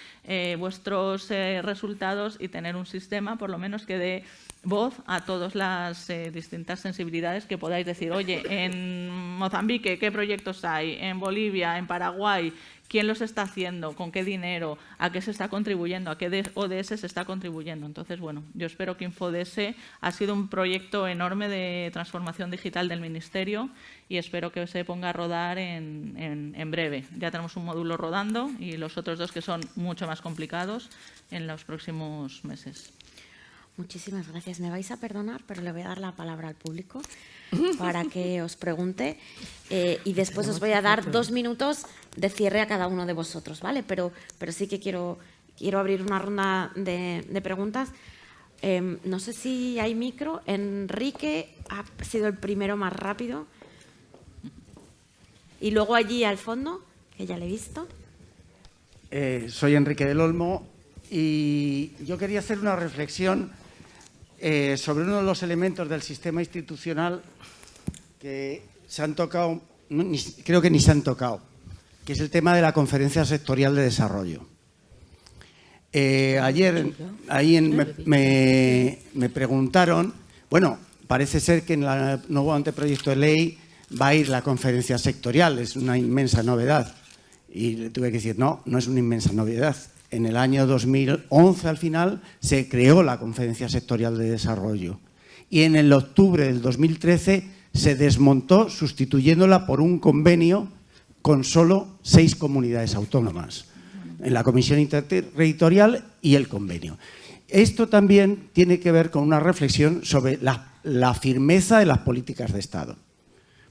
vuestros resultados, y tener un sistema, por lo menos, que dé voz a todas las distintas sensibilidades, que podáis decir, oye, en Mozambique, ¿qué proyectos hay? En Bolivia, en Paraguay, ¿quién los está haciendo? ¿Con qué dinero? ¿A qué se está contribuyendo? ¿A qué ODS se está contribuyendo? Entonces, bueno, yo espero que InfoDS ha sido un proyecto enorme de transformación digital del Ministerio, y espero que se ponga a rodar en breve. Ya tenemos un módulo rodando y los otros dos, que son mucho más complicados, en los próximos meses. Muchísimas gracias. Me vais a perdonar, pero le voy a dar la palabra al público para que os pregunte, y después os voy a dar 2 minutos de cierre a cada uno de vosotros, ¿vale? Pero sí que quiero abrir una ronda de preguntas. No sé si hay micro. Enrique ha sido el primero más rápido. Y luego allí al fondo, que ya le he visto. Soy Enrique del Olmo y yo quería hacer una reflexión sobre uno de los elementos del sistema institucional que se han tocado, creo que ni se han tocado, que es el tema de la Conferencia Sectorial de Desarrollo. Ayer ahí me preguntaron, bueno, parece ser que en el nuevo anteproyecto de ley va a ir la conferencia sectorial, es una inmensa novedad. Y le tuve que decir, no es una inmensa novedad. En el año 2011, al final, se creó la Conferencia Sectorial de Desarrollo. Y en el octubre del 2013 se desmontó, sustituyéndola por un convenio con solo 6 comunidades autónomas, en la Comisión Interterritorial y el convenio. Esto también tiene que ver con una reflexión sobre la firmeza de las políticas de Estado.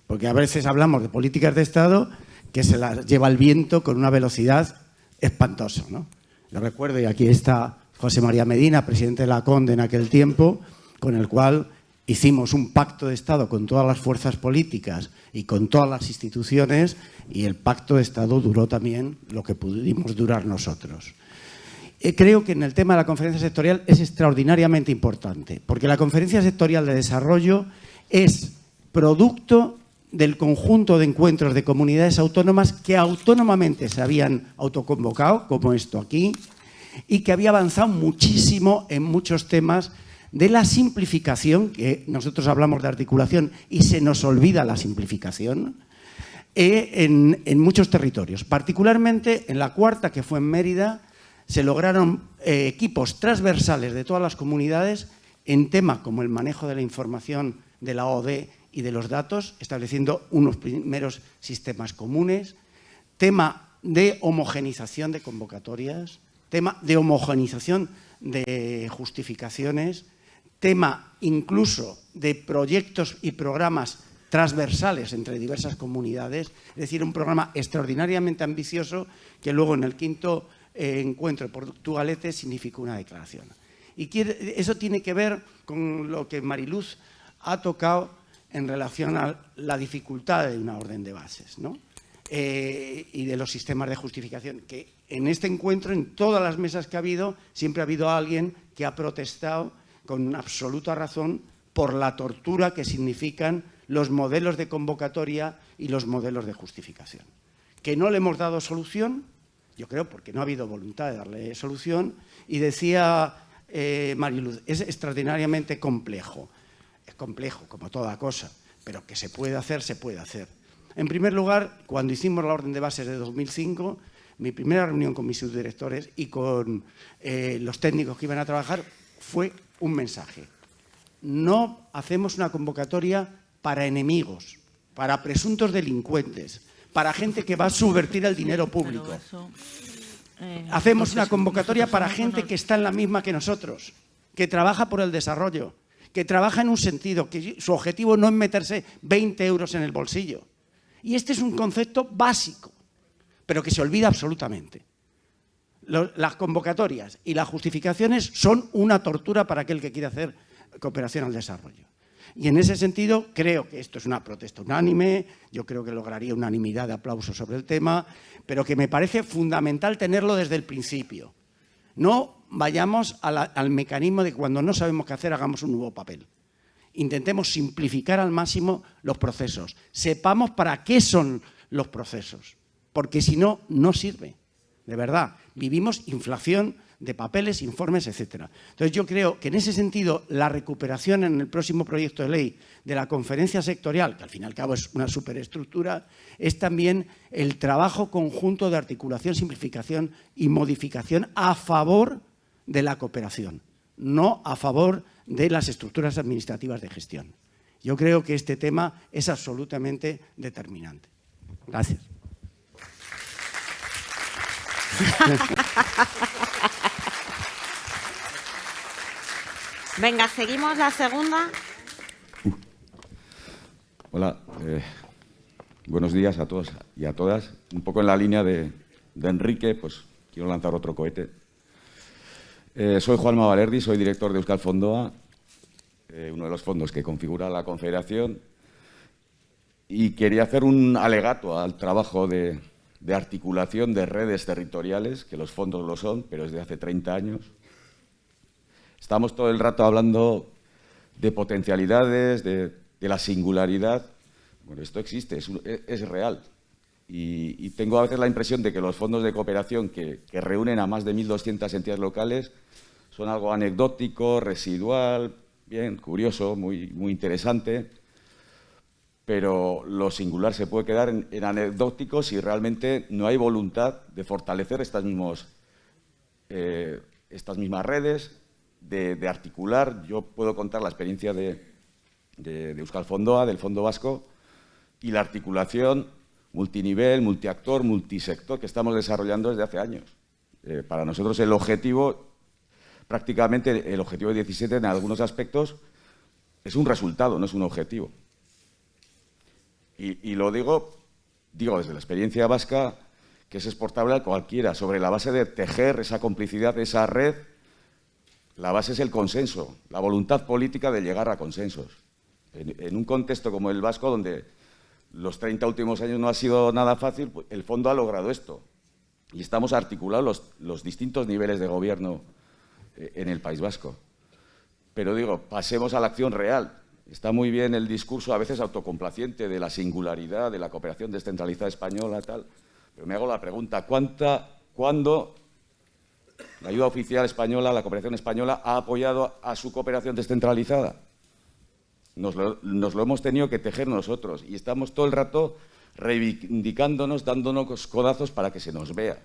Porque a veces hablamos de políticas de Estado que se las lleva el viento con una velocidad espantosa, ¿no? Yo recuerdo, y aquí está José María Medina, presidente de la CONDE en aquel tiempo, con el cual hicimos un pacto de Estado con todas las fuerzas políticas y con todas las instituciones, y el pacto de Estado duró también lo que pudimos durar nosotros. Creo que en el tema de la conferencia sectorial es extraordinariamente importante, porque la Conferencia Sectorial de Desarrollo es producto del conjunto de encuentros de comunidades autónomas que autónomamente se habían autoconvocado, como esto aquí, y que había avanzado muchísimo en muchos temas de la simplificación, que nosotros hablamos de articulación y se nos olvida la simplificación, en muchos territorios. Particularmente en la cuarta, que fue en Mérida, se lograron equipos transversales de todas las comunidades en temas como el manejo de la información de la OD y de los datos, estableciendo unos primeros sistemas comunes, tema de homogenización de convocatorias, tema de homogenización de justificaciones, tema incluso de proyectos y programas transversales entre diversas comunidades, es decir, un programa extraordinariamente ambicioso que luego en el quinto encuentro de Portugalete significó una declaración. Y eso tiene que ver con lo que Mariluz ha tocado en relación a la dificultad de una orden de bases, ¿no? Y de los sistemas de justificación, que en este encuentro, en todas las mesas que ha habido, siempre ha habido alguien que ha protestado con absoluta razón por la tortura que significan los modelos de convocatoria y los modelos de justificación. Que no le hemos dado solución, yo creo, porque no ha habido voluntad de darle solución, y decía Mariluz, es extraordinariamente complejo. Es complejo, como toda cosa, pero que se puede hacer, se puede hacer. En primer lugar, cuando hicimos la orden de bases de 2005, mi primera reunión con mis subdirectores y con los técnicos que iban a trabajar fue un mensaje. No hacemos una convocatoria para enemigos, para presuntos delincuentes, para gente que va a subvertir el dinero público. Hacemos una convocatoria para gente que está en la misma que nosotros, que trabaja por el desarrollo, que trabaja en un sentido, que su objetivo no es meterse 20 euros en el bolsillo. Y este es un concepto básico, pero que se olvida absolutamente. Las convocatorias y las justificaciones son una tortura para aquel que quiere hacer cooperación al desarrollo. Y en ese sentido creo que esto es una protesta unánime, yo creo que lograría unanimidad de aplausos sobre el tema, pero que me parece fundamental tenerlo desde el principio. No vayamos al mecanismo de que cuando no sabemos qué hacer hagamos un nuevo papel. Intentemos simplificar al máximo los procesos. Sepamos para qué son los procesos, porque si no, no sirve. De verdad, vivimos inflación de papeles, informes, etcétera. Entonces yo creo que en ese sentido la recuperación en el próximo proyecto de ley de la conferencia sectorial, que al fin y al cabo es una superestructura, es también el trabajo conjunto de articulación, simplificación y modificación a favor de la cooperación, no a favor de las estructuras administrativas de gestión. Yo creo que este tema es absolutamente determinante. Gracias. Venga, seguimos la segunda. Hola, buenos días a todos y a todas. Un poco en la línea de Enrique, pues quiero lanzar otro cohete. Soy Juanma Valerdi, soy director de Euskal Fondoa, uno de los fondos que configura la Confederación, y quería hacer un alegato al trabajo de articulación de redes territoriales, que los fondos lo son, pero desde hace 30 años. Estamos todo el rato hablando de potencialidades, de la singularidad. Bueno, esto existe, es real. Y tengo a veces la impresión de que los fondos de cooperación que reúnen a más de 1.200 entidades locales son algo anecdótico, residual, bien, curioso, muy interesante, pero lo singular se puede quedar en anecdótico si realmente no hay voluntad de fortalecer estas mismas redes, de articular. Yo puedo contar la experiencia de Euskal Fondoa, del Fondo Vasco, y la articulación multinivel, multiactor, multisector que estamos desarrollando desde hace años. Para nosotros el objetivo, prácticamente el objetivo de 17 en algunos aspectos, es un resultado, no es un objetivo. Y lo digo desde la experiencia vasca, que es exportable a cualquiera, sobre la base de tejer esa complicidad, esa red. La base es el consenso, la voluntad política de llegar a consensos. En un contexto como el vasco, donde los 30 últimos años no ha sido nada fácil, pues el Fondo ha logrado esto. Y estamos articulados los distintos niveles de gobierno en el País Vasco. Pero digo, pasemos a la acción real. Está muy bien el discurso, a veces autocomplaciente, de la singularidad, de la cooperación descentralizada española, tal. Pero me hago la pregunta, ¿cuándo la ayuda oficial española, la cooperación española, ha apoyado a su cooperación descentralizada? Nos lo hemos tenido que tejer nosotros y estamos todo el rato reivindicándonos, dándonos codazos para que se nos vea.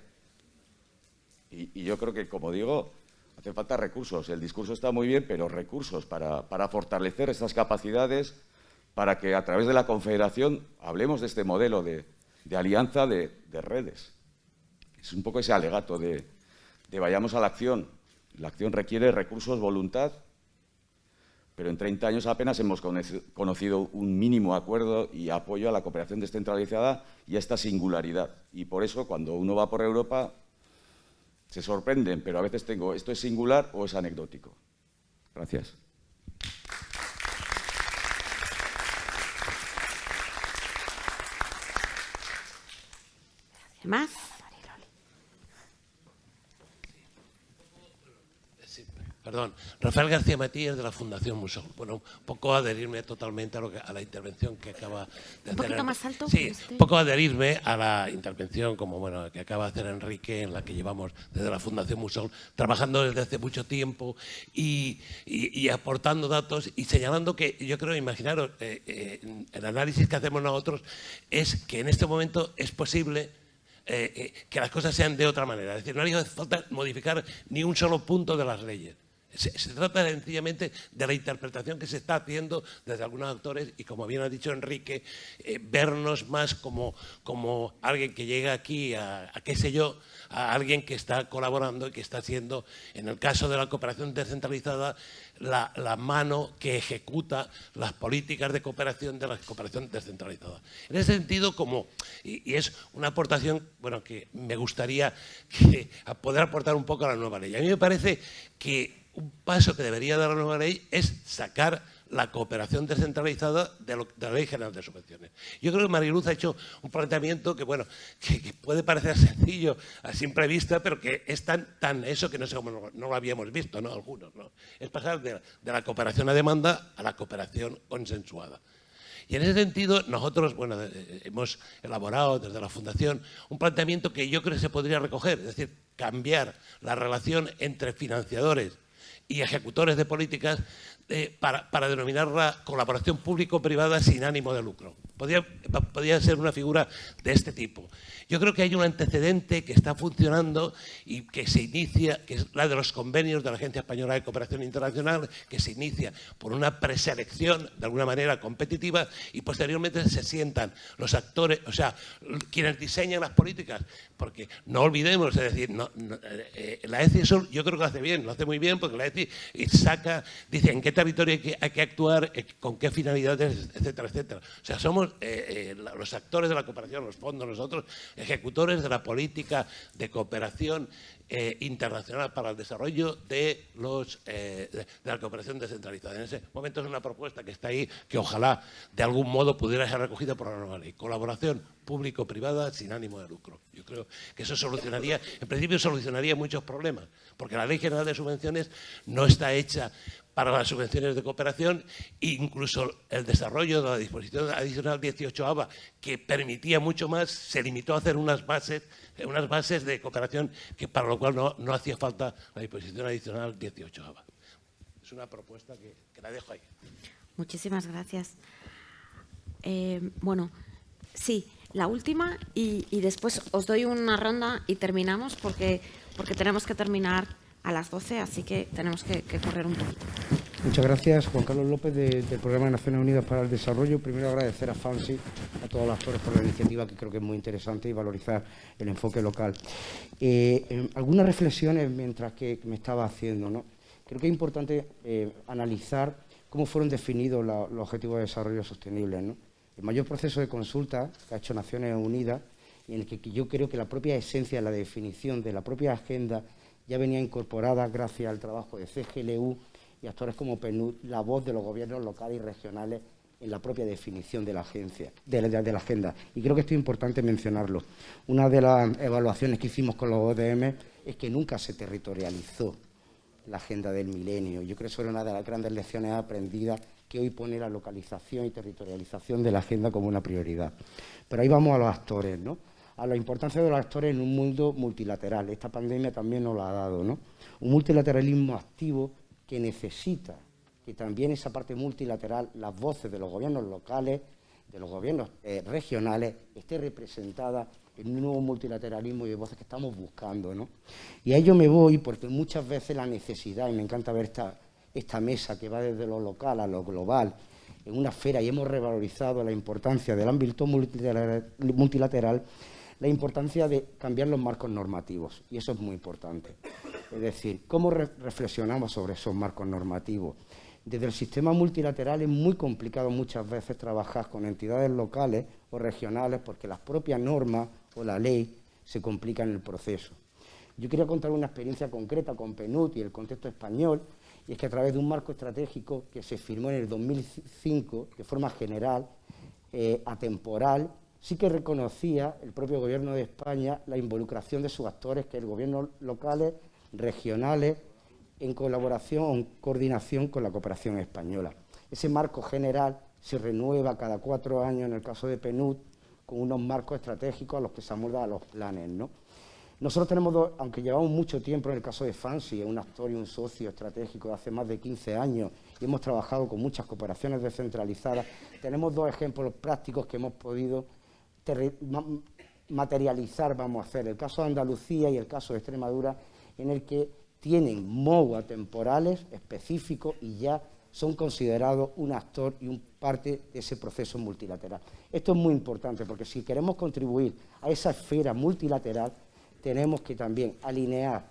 Y yo creo que, como digo, hace falta recursos. El discurso está muy bien, pero recursos para fortalecer estas capacidades, para que a través de la Confederación hablemos de este modelo de alianza de redes. Es un poco ese alegato de vayamos a la acción. La acción requiere recursos, voluntad, pero en 30 años apenas hemos conocido un mínimo acuerdo y apoyo a la cooperación descentralizada y a esta singularidad. Y por eso, cuando uno va por Europa, se sorprenden, pero a veces tengo, ¿esto es singular o es anecdótico? Gracias. ¿Más? Perdón, Rafael García Matías, de la Fundación Musol. Bueno, un poco adherirme totalmente a la intervención que acaba de hacer. Un poquito más alto. Sí, un poco adherirme a la intervención que acaba de hacer Enrique, en la que llevamos desde la Fundación Musol trabajando desde hace mucho tiempo y aportando datos y señalando que yo creo, imaginaros, el análisis que hacemos nosotros es que en este momento es posible que las cosas sean de otra manera. Es decir, no haría falta modificar ni un solo punto de las leyes. Se trata sencillamente de la interpretación que se está haciendo desde algunos actores y, como bien ha dicho Enrique, vernos más como alguien que llega aquí a qué sé yo, a alguien que está colaborando y que está siendo, en el caso de la cooperación descentralizada, la mano que ejecuta las políticas de cooperación de la cooperación descentralizada. En ese sentido, y es una aportación que me gustaría poder aportar un poco a la nueva ley. A mí me parece que un paso que debería dar la nueva ley es sacar la cooperación descentralizada de la Ley General de Subvenciones. Yo creo que Mariluz ha hecho un planteamiento que puede parecer sencillo a simple vista, pero que es tan eso que no lo habíamos visto, ¿no? Algunos, ¿no? Es pasar de la cooperación a demanda a la cooperación consensuada. Y en ese sentido, nosotros hemos elaborado desde la Fundación un planteamiento que yo creo que se podría recoger, es decir, cambiar la relación entre financiadores y ejecutores de políticas para denominarla colaboración público-privada sin ánimo de lucro. Podría ser una figura de este tipo. Yo creo que hay un antecedente que está funcionando y que se inicia, que es la de los convenios de la Agencia Española de Cooperación Internacional, que se inicia por una preselección de alguna manera competitiva y posteriormente se sientan los actores, o sea, quienes diseñan las políticas, porque no olvidemos, es decir, la ECI yo creo que lo hace bien, lo hace muy bien, porque la ECI dice en qué territorio hay que actuar, con qué finalidades, etcétera, etcétera. O sea, somos los actores de la cooperación, los fondos, nosotros, ejecutores de la política de cooperación internacional para el desarrollo de la cooperación descentralizada. En ese momento es una propuesta que está ahí, que ojalá de algún modo pudiera ser recogida por la nueva ley. Colaboración público-privada sin ánimo de lucro. Yo creo que eso en principio solucionaría muchos problemas, porque la Ley General de Subvenciones no está hecha para las subvenciones de cooperación, incluso el desarrollo de la disposición adicional 18ª, que permitía mucho más, se limitó a hacer unas bases de cooperación para lo cual no hacía falta la disposición adicional 18ª. Es una propuesta que la dejo ahí. Muchísimas gracias. Sí, la última y después os doy una ronda y terminamos porque tenemos que terminar a las 12, así que tenemos que correr un poquito. Muchas gracias, Juan Carlos López, del Programa de Naciones Unidas para el Desarrollo. Primero agradecer a FANSI, a todos los actores por la iniciativa, que creo que es muy interesante, y valorizar el enfoque local. Algunas reflexiones mientras que me estaba haciendo, ¿no? Creo que es importante analizar cómo fueron definidos los Objetivos de Desarrollo Sostenible, ¿no? El mayor proceso de consulta que ha hecho Naciones Unidas, y en el que yo creo que la propia esencia de la definición de la propia agenda ya venía incorporada gracias al trabajo de CGLU y actores como PNUD, la voz de los gobiernos locales y regionales en la propia definición de la agenda. Y creo que esto es importante mencionarlo. Una de las evaluaciones que hicimos con los ODM es que nunca se territorializó la agenda del milenio. Yo creo que eso era una de las grandes lecciones aprendidas, que hoy pone la localización y territorialización de la agenda como una prioridad. Pero ahí vamos a los actores, ¿no? A la importancia de los actores en un mundo multilateral. Esta pandemia también nos la ha dado, ¿no? Un multilateralismo activo que necesita que también esa parte multilateral, las voces de los gobiernos locales, de los gobiernos regionales, esté representada en un nuevo multilateralismo y de voces que estamos buscando, ¿no? Y a ello me voy porque muchas veces la necesidad, y me encanta ver esta mesa que va desde lo local a lo global, en una esfera, y hemos revalorizado la importancia del ámbito multilateral, la importancia de cambiar los marcos normativos, y eso es muy importante. Es decir, ¿cómo reflexionamos sobre esos marcos normativos? Desde el sistema multilateral es muy complicado muchas veces trabajar con entidades locales o regionales porque las propias normas o la ley se complican en el proceso. Yo quería contar una experiencia concreta con PNUD y el contexto español, y es que a través de un marco estratégico que se firmó en el 2005 de forma general, atemporal, sí que reconocía el propio Gobierno de España la involucración de sus actores, que es el gobierno locales, regionales, en colaboración o en coordinación con la cooperación española. Ese marco general se renueva cada 4 años en el caso de PNUD con unos marcos estratégicos a los que se amoldan a los planes, ¿no? Nosotros tenemos dos, aunque llevamos mucho tiempo en el caso de FANSI, es un actor y un socio estratégico de hace más de 15 años y hemos trabajado con muchas cooperaciones descentralizadas, tenemos 2 ejemplos prácticos que hemos podido materializar, vamos a hacer, el caso de Andalucía y el caso de Extremadura, en el que tienen MOUA temporales específicos y ya son considerados un actor y un parte de ese proceso multilateral. Esto es muy importante porque si queremos contribuir a esa esfera multilateral, tenemos que también alinear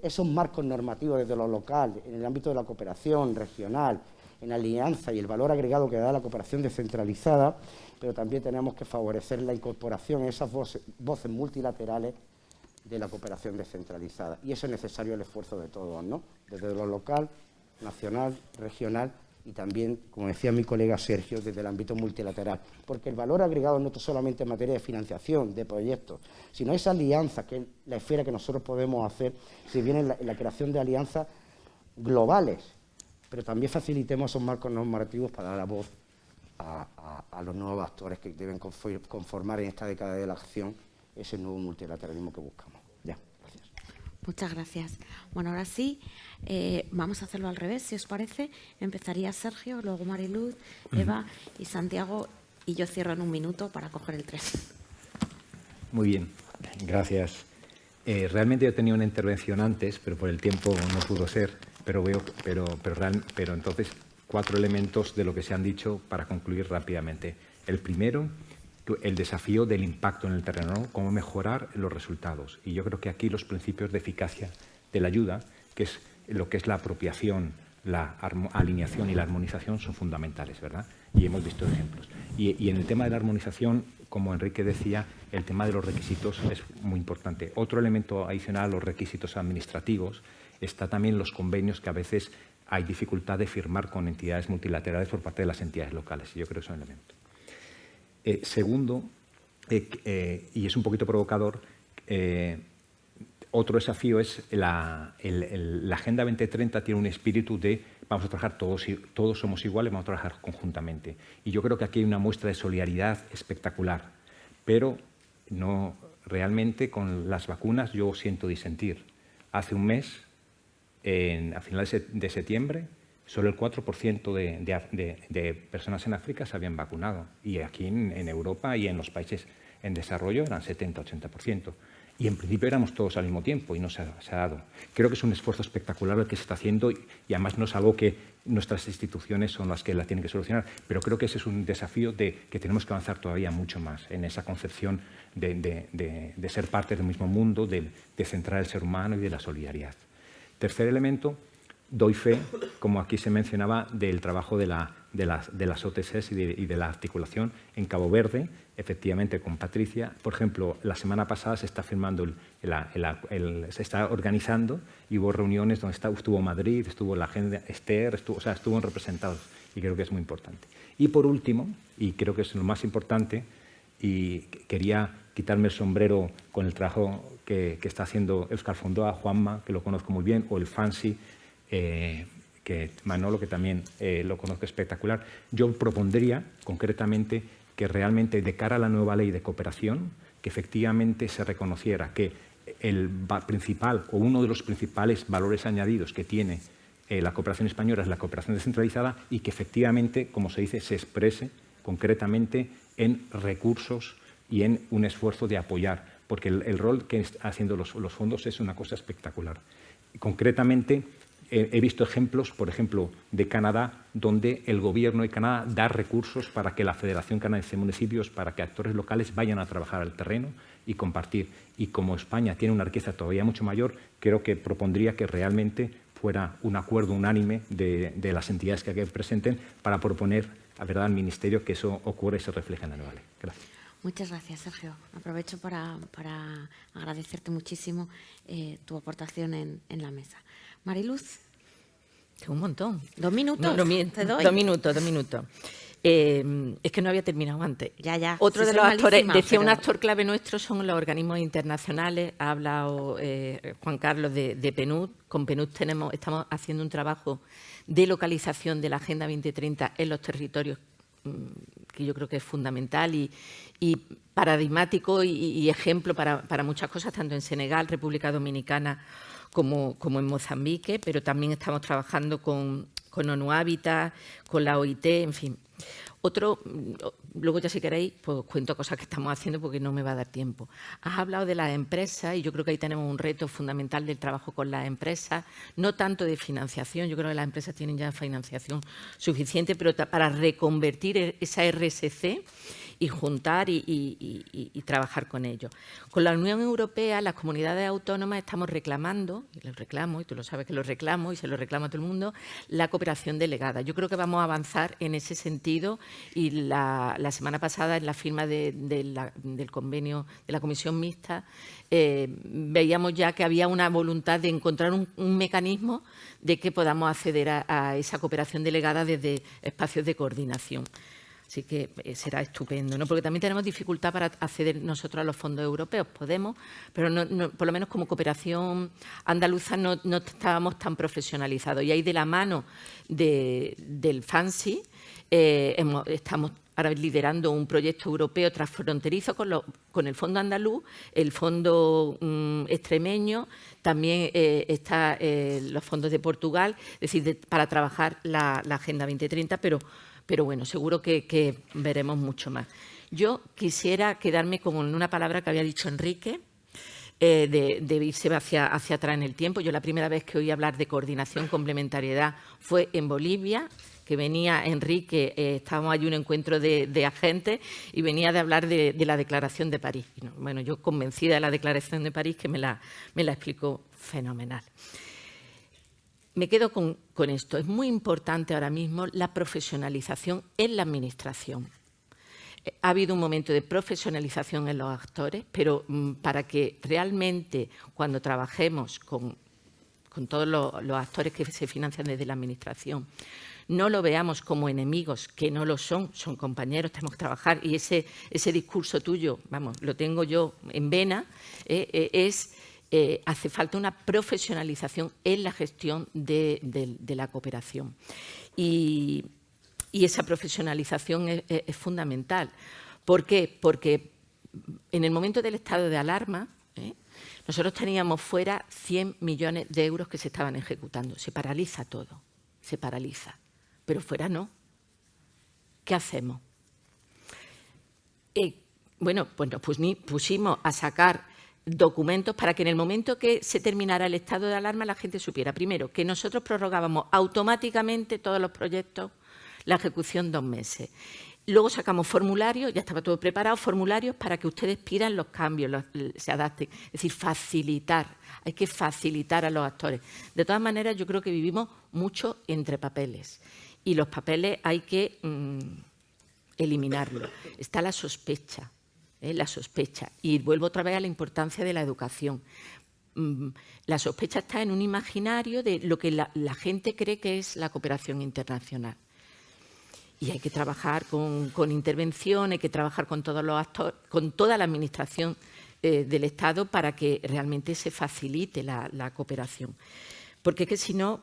esos marcos normativos desde lo local, en el ámbito de la cooperación regional, en alianza y el valor agregado que da la cooperación descentralizada, pero también tenemos que favorecer la incorporación en esas voces multilaterales de la cooperación descentralizada. Y eso es necesario el esfuerzo de todos, ¿no? Desde lo local, nacional, regional y también, como decía mi colega Sergio, desde el ámbito multilateral. Porque el valor agregado no solamente en materia de financiación, de proyectos, sino esa alianza, que es la esfera que nosotros podemos hacer, si bien en la creación de alianzas globales, pero también facilitemos esos marcos normativos para dar la voz a los nuevos actores que deben conformar en esta década de la acción ese nuevo multilateralismo que buscamos. Ya, gracias. Muchas gracias. Bueno, ahora sí, vamos a hacerlo al revés, si os parece. Empezaría Sergio, luego Mariluz, Eva y Santiago, y yo cierro en 1 minuto para coger el tren. Muy bien, gracias. Realmente yo tenía una intervención antes, pero por el tiempo no pudo ser, pero entonces 4 elementos de lo que se han dicho para concluir rápidamente. El primero, el desafío del impacto en el terreno, ¿no? Cómo mejorar los resultados. Y yo creo que aquí los principios de eficacia de la ayuda, que es lo que es la apropiación, la alineación y la armonización, son fundamentales, ¿verdad? Y hemos visto ejemplos. Y en el tema de la armonización, como Enrique decía, el tema de los requisitos es muy importante. Otro elemento adicional a los requisitos administrativos está también los convenios que a veces hay dificultad de firmar con entidades multilaterales por parte de las entidades locales. Y yo creo que es un elemento. Segundo, y es un poquito provocador, otro desafío es la Agenda 2030 tiene un espíritu de vamos a trabajar todos somos iguales, vamos a trabajar conjuntamente. Y yo creo que aquí hay una muestra de solidaridad espectacular, pero no realmente con las vacunas yo siento disentir. Hace un mes, a finales de septiembre, solo el 4% de personas en África se habían vacunado. Y aquí en Europa y en los países en desarrollo eran 70-80%. Y en principio éramos todos al mismo tiempo y no se ha dado. Creo que es un esfuerzo espectacular el que se está haciendo y además no es algo que nuestras instituciones son las que la tienen que solucionar. Pero creo que ese es un desafío que tenemos que avanzar todavía mucho más en esa concepción de ser parte del mismo mundo, de centrar el ser humano y de la solidaridad. Tercer elemento, doy fe, como aquí se mencionaba, del trabajo de las OTCs y de la articulación en Cabo Verde, efectivamente con Patricia. Por ejemplo, la semana pasada se está firmando, se está organizando y hubo reuniones donde estuvo Madrid, estuvo la agenda Esther, estuvo representados y creo que es muy importante. Y por último, y creo que es lo más importante, y quería quitarme el sombrero con el trabajo que está haciendo Euskal Fondoa, Juanma, que lo conozco muy bien, o el FANSI, que Manolo, que también lo conozco espectacular. Yo propondría concretamente que realmente de cara a la nueva ley de cooperación, que efectivamente se reconociera que el principal o uno de los principales valores añadidos que tiene la cooperación española es la cooperación descentralizada y que efectivamente, como se dice, se exprese concretamente en recursos y en un esfuerzo de apoyar, porque el rol que están haciendo los fondos es una cosa espectacular. Concretamente, he visto ejemplos, por ejemplo, de Canadá, donde el gobierno de Canadá da recursos para que la Federación Canadiense de Municipios, para que actores locales vayan a trabajar al terreno y compartir. Y como España tiene una riqueza todavía mucho mayor, creo que propondría que realmente fuera un acuerdo unánime de las entidades que aquí presenten para proponer a verdad al Ministerio que eso ocurra y se refleje en la nueva ley. Gracias. Muchas gracias, Sergio. Aprovecho para agradecerte muchísimo tu aportación en la mesa. Mariluz. Un montón. 2 minutos. No, te doy. 2 minutos. Es que no había terminado antes. Ya. Otro Sí, de soy los actores, malísima, decía un pero- actor clave nuestro, son los organismos internacionales. Ha hablado Juan Carlos de PNUD. Con PNUD estamos haciendo un trabajo de localización de la Agenda 2030 en los territorios, que yo creo que es fundamental y paradigmático y ejemplo para muchas cosas, tanto en Senegal, República Dominicana, como en Mozambique, pero también estamos trabajando con ONU Habitat, con la OIT, en fin. Otro, luego ya si queréis, pues cuento cosas que estamos haciendo porque no me va a dar tiempo. Has hablado de las empresas y yo creo que ahí tenemos un reto fundamental del trabajo con las empresas, no tanto de financiación, yo creo que las empresas tienen ya financiación suficiente, pero para reconvertir esa RSC y juntar y trabajar con ellos. Con la Unión Europea, las comunidades autónomas estamos reclamando, y lo reclamo, y tú lo sabes que lo reclamo y se lo reclamo a todo el mundo, la cooperación delegada. Yo creo que vamos a avanzar en ese sentido y la semana pasada en la firma del convenio de la Comisión Mixta veíamos ya que había una voluntad de encontrar un mecanismo de que podamos acceder a esa cooperación delegada desde espacios de coordinación. Así que será estupendo, ¿no? Porque también tenemos dificultad para acceder nosotros a los fondos europeos. Podemos, pero por lo menos como cooperación andaluza no estábamos tan profesionalizados. Y ahí de la mano del FANSI estamos ahora liderando un proyecto europeo transfronterizo con el Fondo Andaluz, el Fondo Extremeño, también están los fondos de Portugal, es decir, para trabajar la Agenda 2030, pero bueno, seguro que veremos mucho más. Yo quisiera quedarme con una palabra que había dicho Enrique, de irse hacia atrás en el tiempo. Yo la primera vez que oí hablar de coordinación, complementariedad, fue en Bolivia, que venía Enrique, estábamos allí en un encuentro de agentes y venía de hablar de la Declaración de París. Bueno, yo convencida de la Declaración de París, que me la explicó fenomenal. Me quedo con esto. Es muy importante ahora mismo la profesionalización en la Administración. Ha habido un momento de profesionalización en los actores, pero para que realmente cuando trabajemos con todos los actores que se financian desde la Administración, no lo veamos como enemigos, que no lo son compañeros, tenemos que trabajar. Y ese discurso tuyo, vamos, lo tengo yo en vena, hace falta una profesionalización en la gestión de la cooperación. Y esa profesionalización es fundamental. ¿Por qué? Porque en el momento del estado de alarma, nosotros teníamos fuera 100 millones de euros que se estaban ejecutando. Se paraliza todo, se paraliza. Pero fuera no. ¿Qué hacemos? Bueno, pues nos pusimos a sacar documentos para que en el momento que se terminara el estado de alarma la gente supiera, primero, que nosotros prorrogábamos automáticamente todos los proyectos, la ejecución 2 meses. Luego sacamos formularios, ya estaba todo preparado, formularios para que ustedes pidan los cambios, se adapten. Es decir, facilitar, hay que facilitar a los actores. De todas maneras, yo creo que vivimos mucho entre papeles y los papeles hay que eliminarlos. Está la sospecha. La sospecha. Y vuelvo otra vez a la importancia de la educación. La sospecha está en un imaginario de lo que la gente cree que es la cooperación internacional. Y hay que trabajar con intervención, hay que trabajar con todos los actores, con toda la administración del Estado para que realmente se facilite la cooperación. Porque es que si no,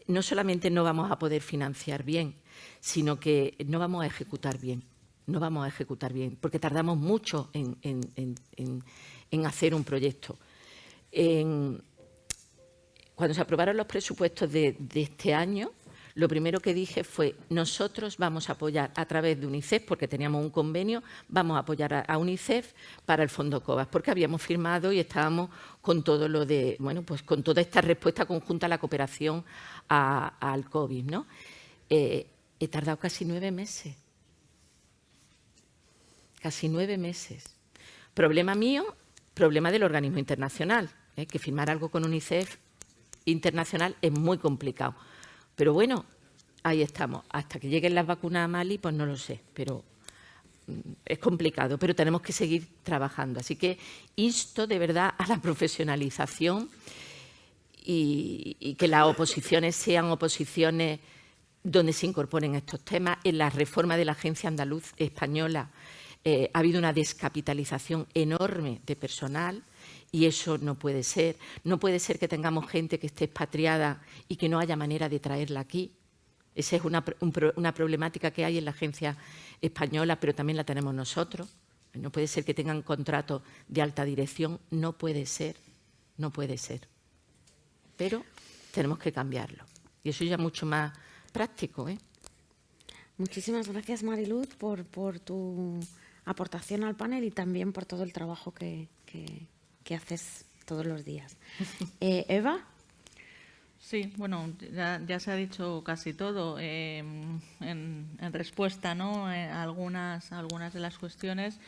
no solamente no vamos a poder financiar bien, sino que no vamos a ejecutar bien. No vamos a ejecutar bien, porque tardamos mucho en hacer un proyecto. Cuando se aprobaron los presupuestos de este año, lo primero que dije fue, nosotros vamos a apoyar a través de UNICEF, porque teníamos un convenio, vamos a apoyar a UNICEF para el Fondo COVAX, porque habíamos firmado y estábamos con todo lo de, bueno, pues con toda esta respuesta conjunta a la cooperación al COVID, ¿no? He tardado casi 9 meses. Casi 9 meses. Problema mío, problema del organismo internacional, que firmar algo con UNICEF internacional es muy complicado. Pero bueno, ahí estamos. Hasta que lleguen las vacunas a Mali, pues no lo sé, pero es complicado, pero tenemos que seguir trabajando. Así que insto de verdad a la profesionalización y que las oposiciones sean oposiciones donde se incorporen estos temas. En la reforma de la Agencia Andaluz Española ha habido una descapitalización enorme de personal y eso no puede ser. No puede ser que tengamos gente que esté expatriada y que no haya manera de traerla aquí. Esa es una problemática que hay en la Agencia Española, pero también la tenemos nosotros. No puede ser que tengan contratos de alta dirección. No puede ser. No puede ser. Pero tenemos que cambiarlo. Y eso ya es mucho más práctico, ¿eh? Muchísimas gracias, Mariluz, por tu aportación al panel y también por todo el trabajo que haces todos los días. Eva. Sí, bueno, ya se ha dicho casi todo en respuesta, ¿no? A algunas de las cuestiones.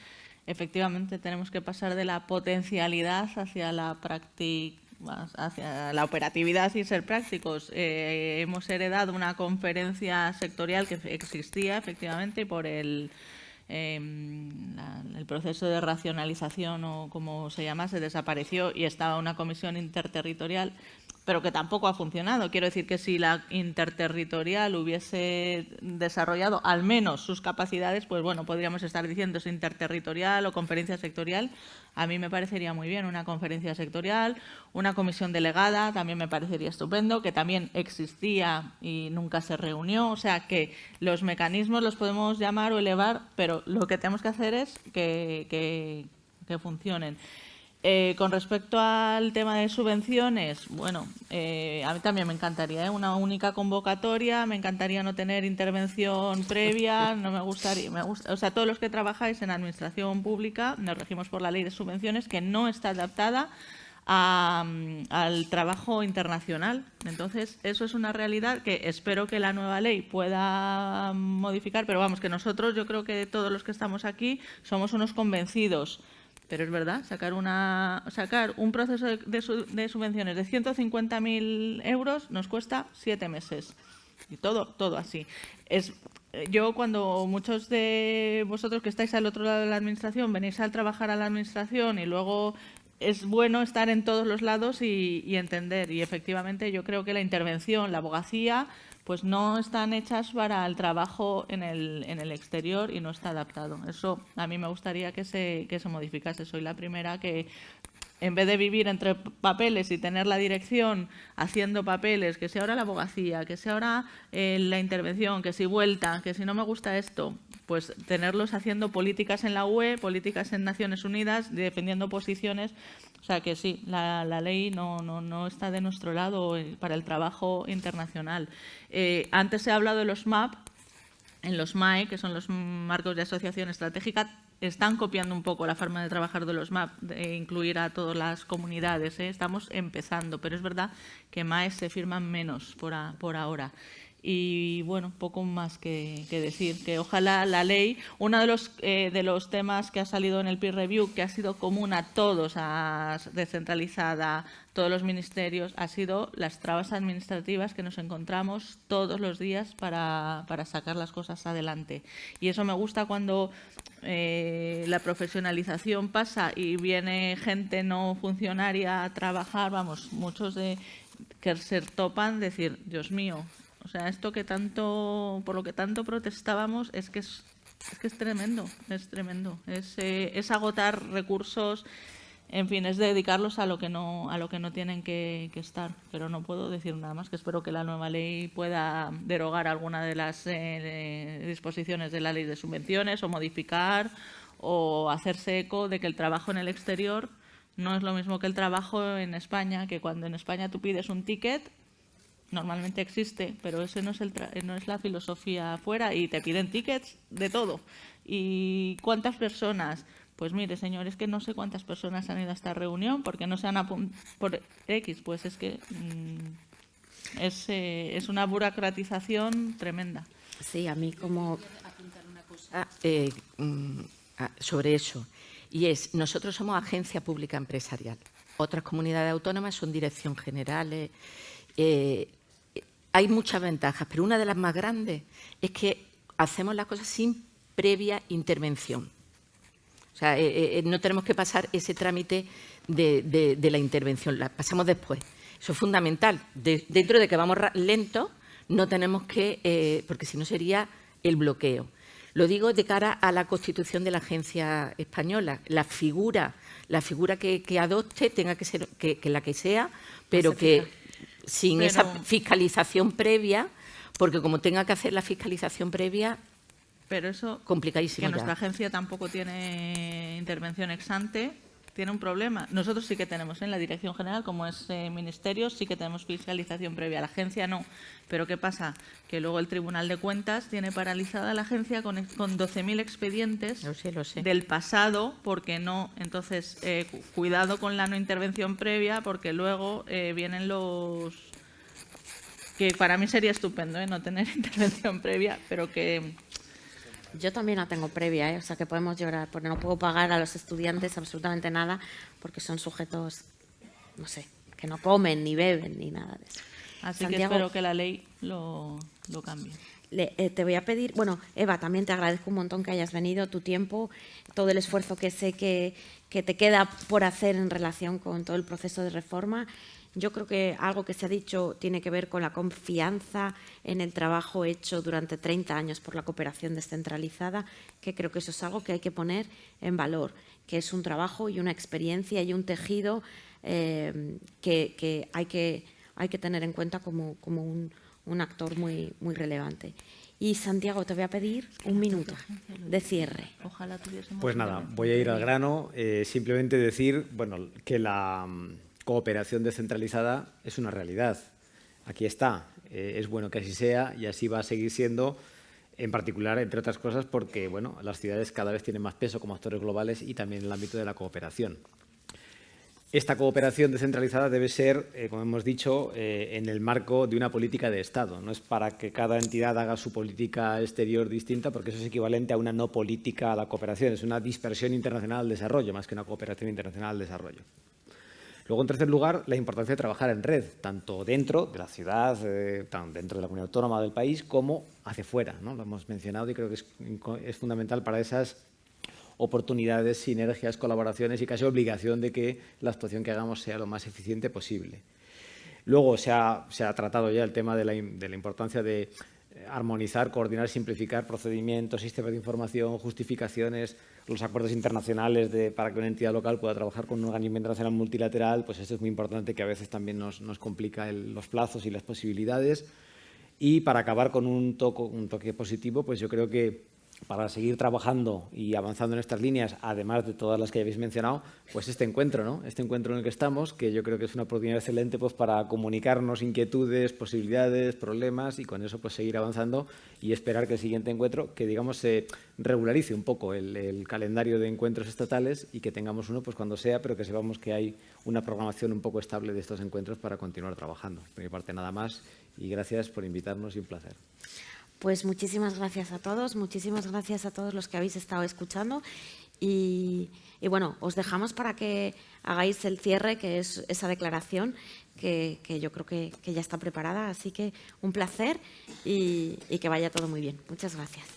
Efectivamente, tenemos que pasar de la potencialidad hacia la operatividad y ser prácticos. Hemos heredado una conferencia sectorial que existía, efectivamente, y por el proceso de racionalización, o como se llamase, desapareció y estaba una comisión interterritorial, pero que tampoco ha funcionado. Quiero decir que si la interterritorial hubiese desarrollado al menos sus capacidades, pues bueno, podríamos estar diciendo es interterritorial o conferencia sectorial. A mí me parecería muy bien una conferencia sectorial, una comisión delegada, también me parecería estupendo, que también existía y nunca se reunió. O sea que los mecanismos los podemos llamar o elevar, pero lo que tenemos que hacer es que funcionen. Con respecto al tema de subvenciones, bueno, a mí también me encantaría una única convocatoria, me encantaría no tener intervención previa, no me gustaría, o sea, todos los que trabajáis en administración pública nos regimos por la ley de subvenciones, que no está adaptada al trabajo internacional. Entonces, eso es una realidad que espero que la nueva ley pueda modificar, pero vamos, que nosotros, yo creo que todos los que estamos aquí somos unos convencidos. Pero es verdad, sacar un proceso de subvenciones de 150.000 euros nos cuesta 7 meses. Y todo así. Yo, cuando muchos de vosotros que estáis al otro lado de la administración venís a trabajar a la administración y luego es bueno estar en todos los lados y entender. Y efectivamente yo creo que la intervención, la abogacía, pues no están hechas para el trabajo en el exterior y no está adaptado. Eso a mí me gustaría que se modificase. Soy la primera que, en vez de vivir entre papeles y tener la dirección haciendo papeles, que sea ahora la abogacía, que sea ahora la intervención, que si vuelta, que si no me gusta esto, pues tenerlos haciendo políticas en la UE, políticas en Naciones Unidas, defendiendo posiciones. O sea que sí, la ley no está de nuestro lado para el trabajo internacional. Antes se ha hablado de los MAP. En los MAE, que son los marcos de asociación estratégica, están copiando un poco la forma de trabajar de los MAP, de incluir a todas las comunidades. Estamos empezando, pero es verdad que MAE se firman menos por ahora. Y bueno, poco más que decir, que ojalá la ley, uno de los temas que ha salido en el peer review, que ha sido común a todos, descentralizada, todos los ministerios, ha sido las trabas administrativas que nos encontramos todos los días para sacar las cosas adelante. Y eso me gusta cuando la profesionalización pasa y viene gente no funcionaria a trabajar, vamos, muchos de que se topan, decir, Dios mío, o sea, esto que tanto, por lo que tanto protestábamos, es que es tremendo, es tremendo. Es agotar recursos, en fin, es dedicarlos a lo que no tienen que estar. Pero no puedo decir nada más, que espero que la nueva ley pueda derogar alguna de las disposiciones de la ley de subvenciones, o modificar, o hacerse eco de que el trabajo en el exterior no es lo mismo que el trabajo en España, que cuando en España tú pides un ticket, normalmente existe, pero ese no es la filosofía afuera, y te piden tickets de todo. ¿Y cuántas personas? Pues mire, señores, que no sé cuántas personas han ido a esta reunión porque no se han apuntado por X. Pues es que es una burocratización tremenda. Sí, a mí como apuntar una cosa sobre eso, y nosotros somos agencia pública empresarial. Otras comunidades autónomas son dirección generales. Hay muchas ventajas, pero una de las más grandes es que hacemos las cosas sin previa intervención. O sea, no tenemos que pasar ese trámite de la intervención, la pasamos después. Eso es fundamental. Dentro de que vamos lento, no tenemos que, porque si no sería el bloqueo. Lo digo de cara a la constitución de la agencia española. La figura que adopte tenga que ser que la que sea, pero que sin esa fiscalización previa, porque como tenga que hacer la fiscalización previa, pero eso, complicadísimo que nuestra ya. agencia tampoco tiene intervención ex ante, tiene un problema. Nosotros sí que tenemos, en la Dirección General, como es Ministerio, sí que tenemos fiscalización previa. La agencia no. Pero ¿qué pasa? Que luego el Tribunal de Cuentas tiene paralizada la agencia con 12.000 expedientes Lo sé. del pasado, porque no. Entonces, cuidado con la no intervención previa, porque luego vienen los... Que para mí sería estupendo, no tener intervención previa, pero que... Yo también la tengo previa, o sea que podemos llorar, porque no puedo pagar a los estudiantes absolutamente nada, porque son sujetos, no sé, que no comen, ni beben, ni nada de eso. Así Santiago, que espero que la ley lo cambie. Te voy a pedir, bueno, Eva, también te agradezco un montón que hayas venido, tu tiempo, todo el esfuerzo que sé que te queda por hacer en relación con todo el proceso de reforma. Yo creo que algo que se ha dicho tiene que ver con la confianza en el trabajo hecho durante 30 años por la cooperación descentralizada, que creo que eso es algo que hay que poner en valor, que es un trabajo y una experiencia y un tejido que hay que tener en cuenta como un actor muy relevante. Y Santiago, te voy a pedir un minuto de cierre. Ojalá tuviésemos... Pues nada, voy a ir al grano. Simplemente decir, bueno, que la cooperación descentralizada es una realidad. Aquí está. Es bueno que así sea y así va a seguir siendo, en particular, entre otras cosas, porque bueno, las ciudades cada vez tienen más peso como actores globales y también en el ámbito de la cooperación. Esta cooperación descentralizada debe ser, como hemos dicho, en el marco de una política de Estado. No es para que cada entidad haga su política exterior distinta, porque eso es equivalente a una no política a la cooperación. Es una dispersión internacional al desarrollo, más que una cooperación internacional al desarrollo. Luego, en tercer lugar, la importancia de trabajar en red, tanto dentro de la ciudad, tanto dentro de la comunidad autónoma del país, como hacia fuera, ¿no? Lo hemos mencionado y creo que es fundamental para esas oportunidades, sinergias, colaboraciones y casi obligación de que la actuación que hagamos sea lo más eficiente posible. Luego se ha tratado ya el tema de la importancia de armonizar, coordinar, simplificar procedimientos, sistemas de información, justificaciones, los acuerdos internacionales para que una entidad local pueda trabajar con un organismo internacional multilateral. Pues esto es muy importante, que a veces también nos complica los plazos y las posibilidades. Y para acabar con un toque positivo, pues yo creo que para seguir trabajando y avanzando en estas líneas, además de todas las que ya habéis mencionado, pues este encuentro, ¿no? Este encuentro en el que estamos, que yo creo que es una oportunidad excelente pues para comunicarnos inquietudes, posibilidades, problemas y con eso pues seguir avanzando y esperar que el siguiente encuentro, que digamos se regularice un poco el calendario de encuentros estatales y que tengamos uno pues cuando sea, pero que sepamos que hay una programación un poco estable de estos encuentros para continuar trabajando. Por mi parte nada más y gracias por invitarnos y un placer. Pues muchísimas gracias a todos, muchísimas gracias a todos los que habéis estado escuchando y bueno, os dejamos para que hagáis el cierre, que es esa declaración que yo creo que ya está preparada, así que un placer y que vaya todo muy bien. Muchas gracias.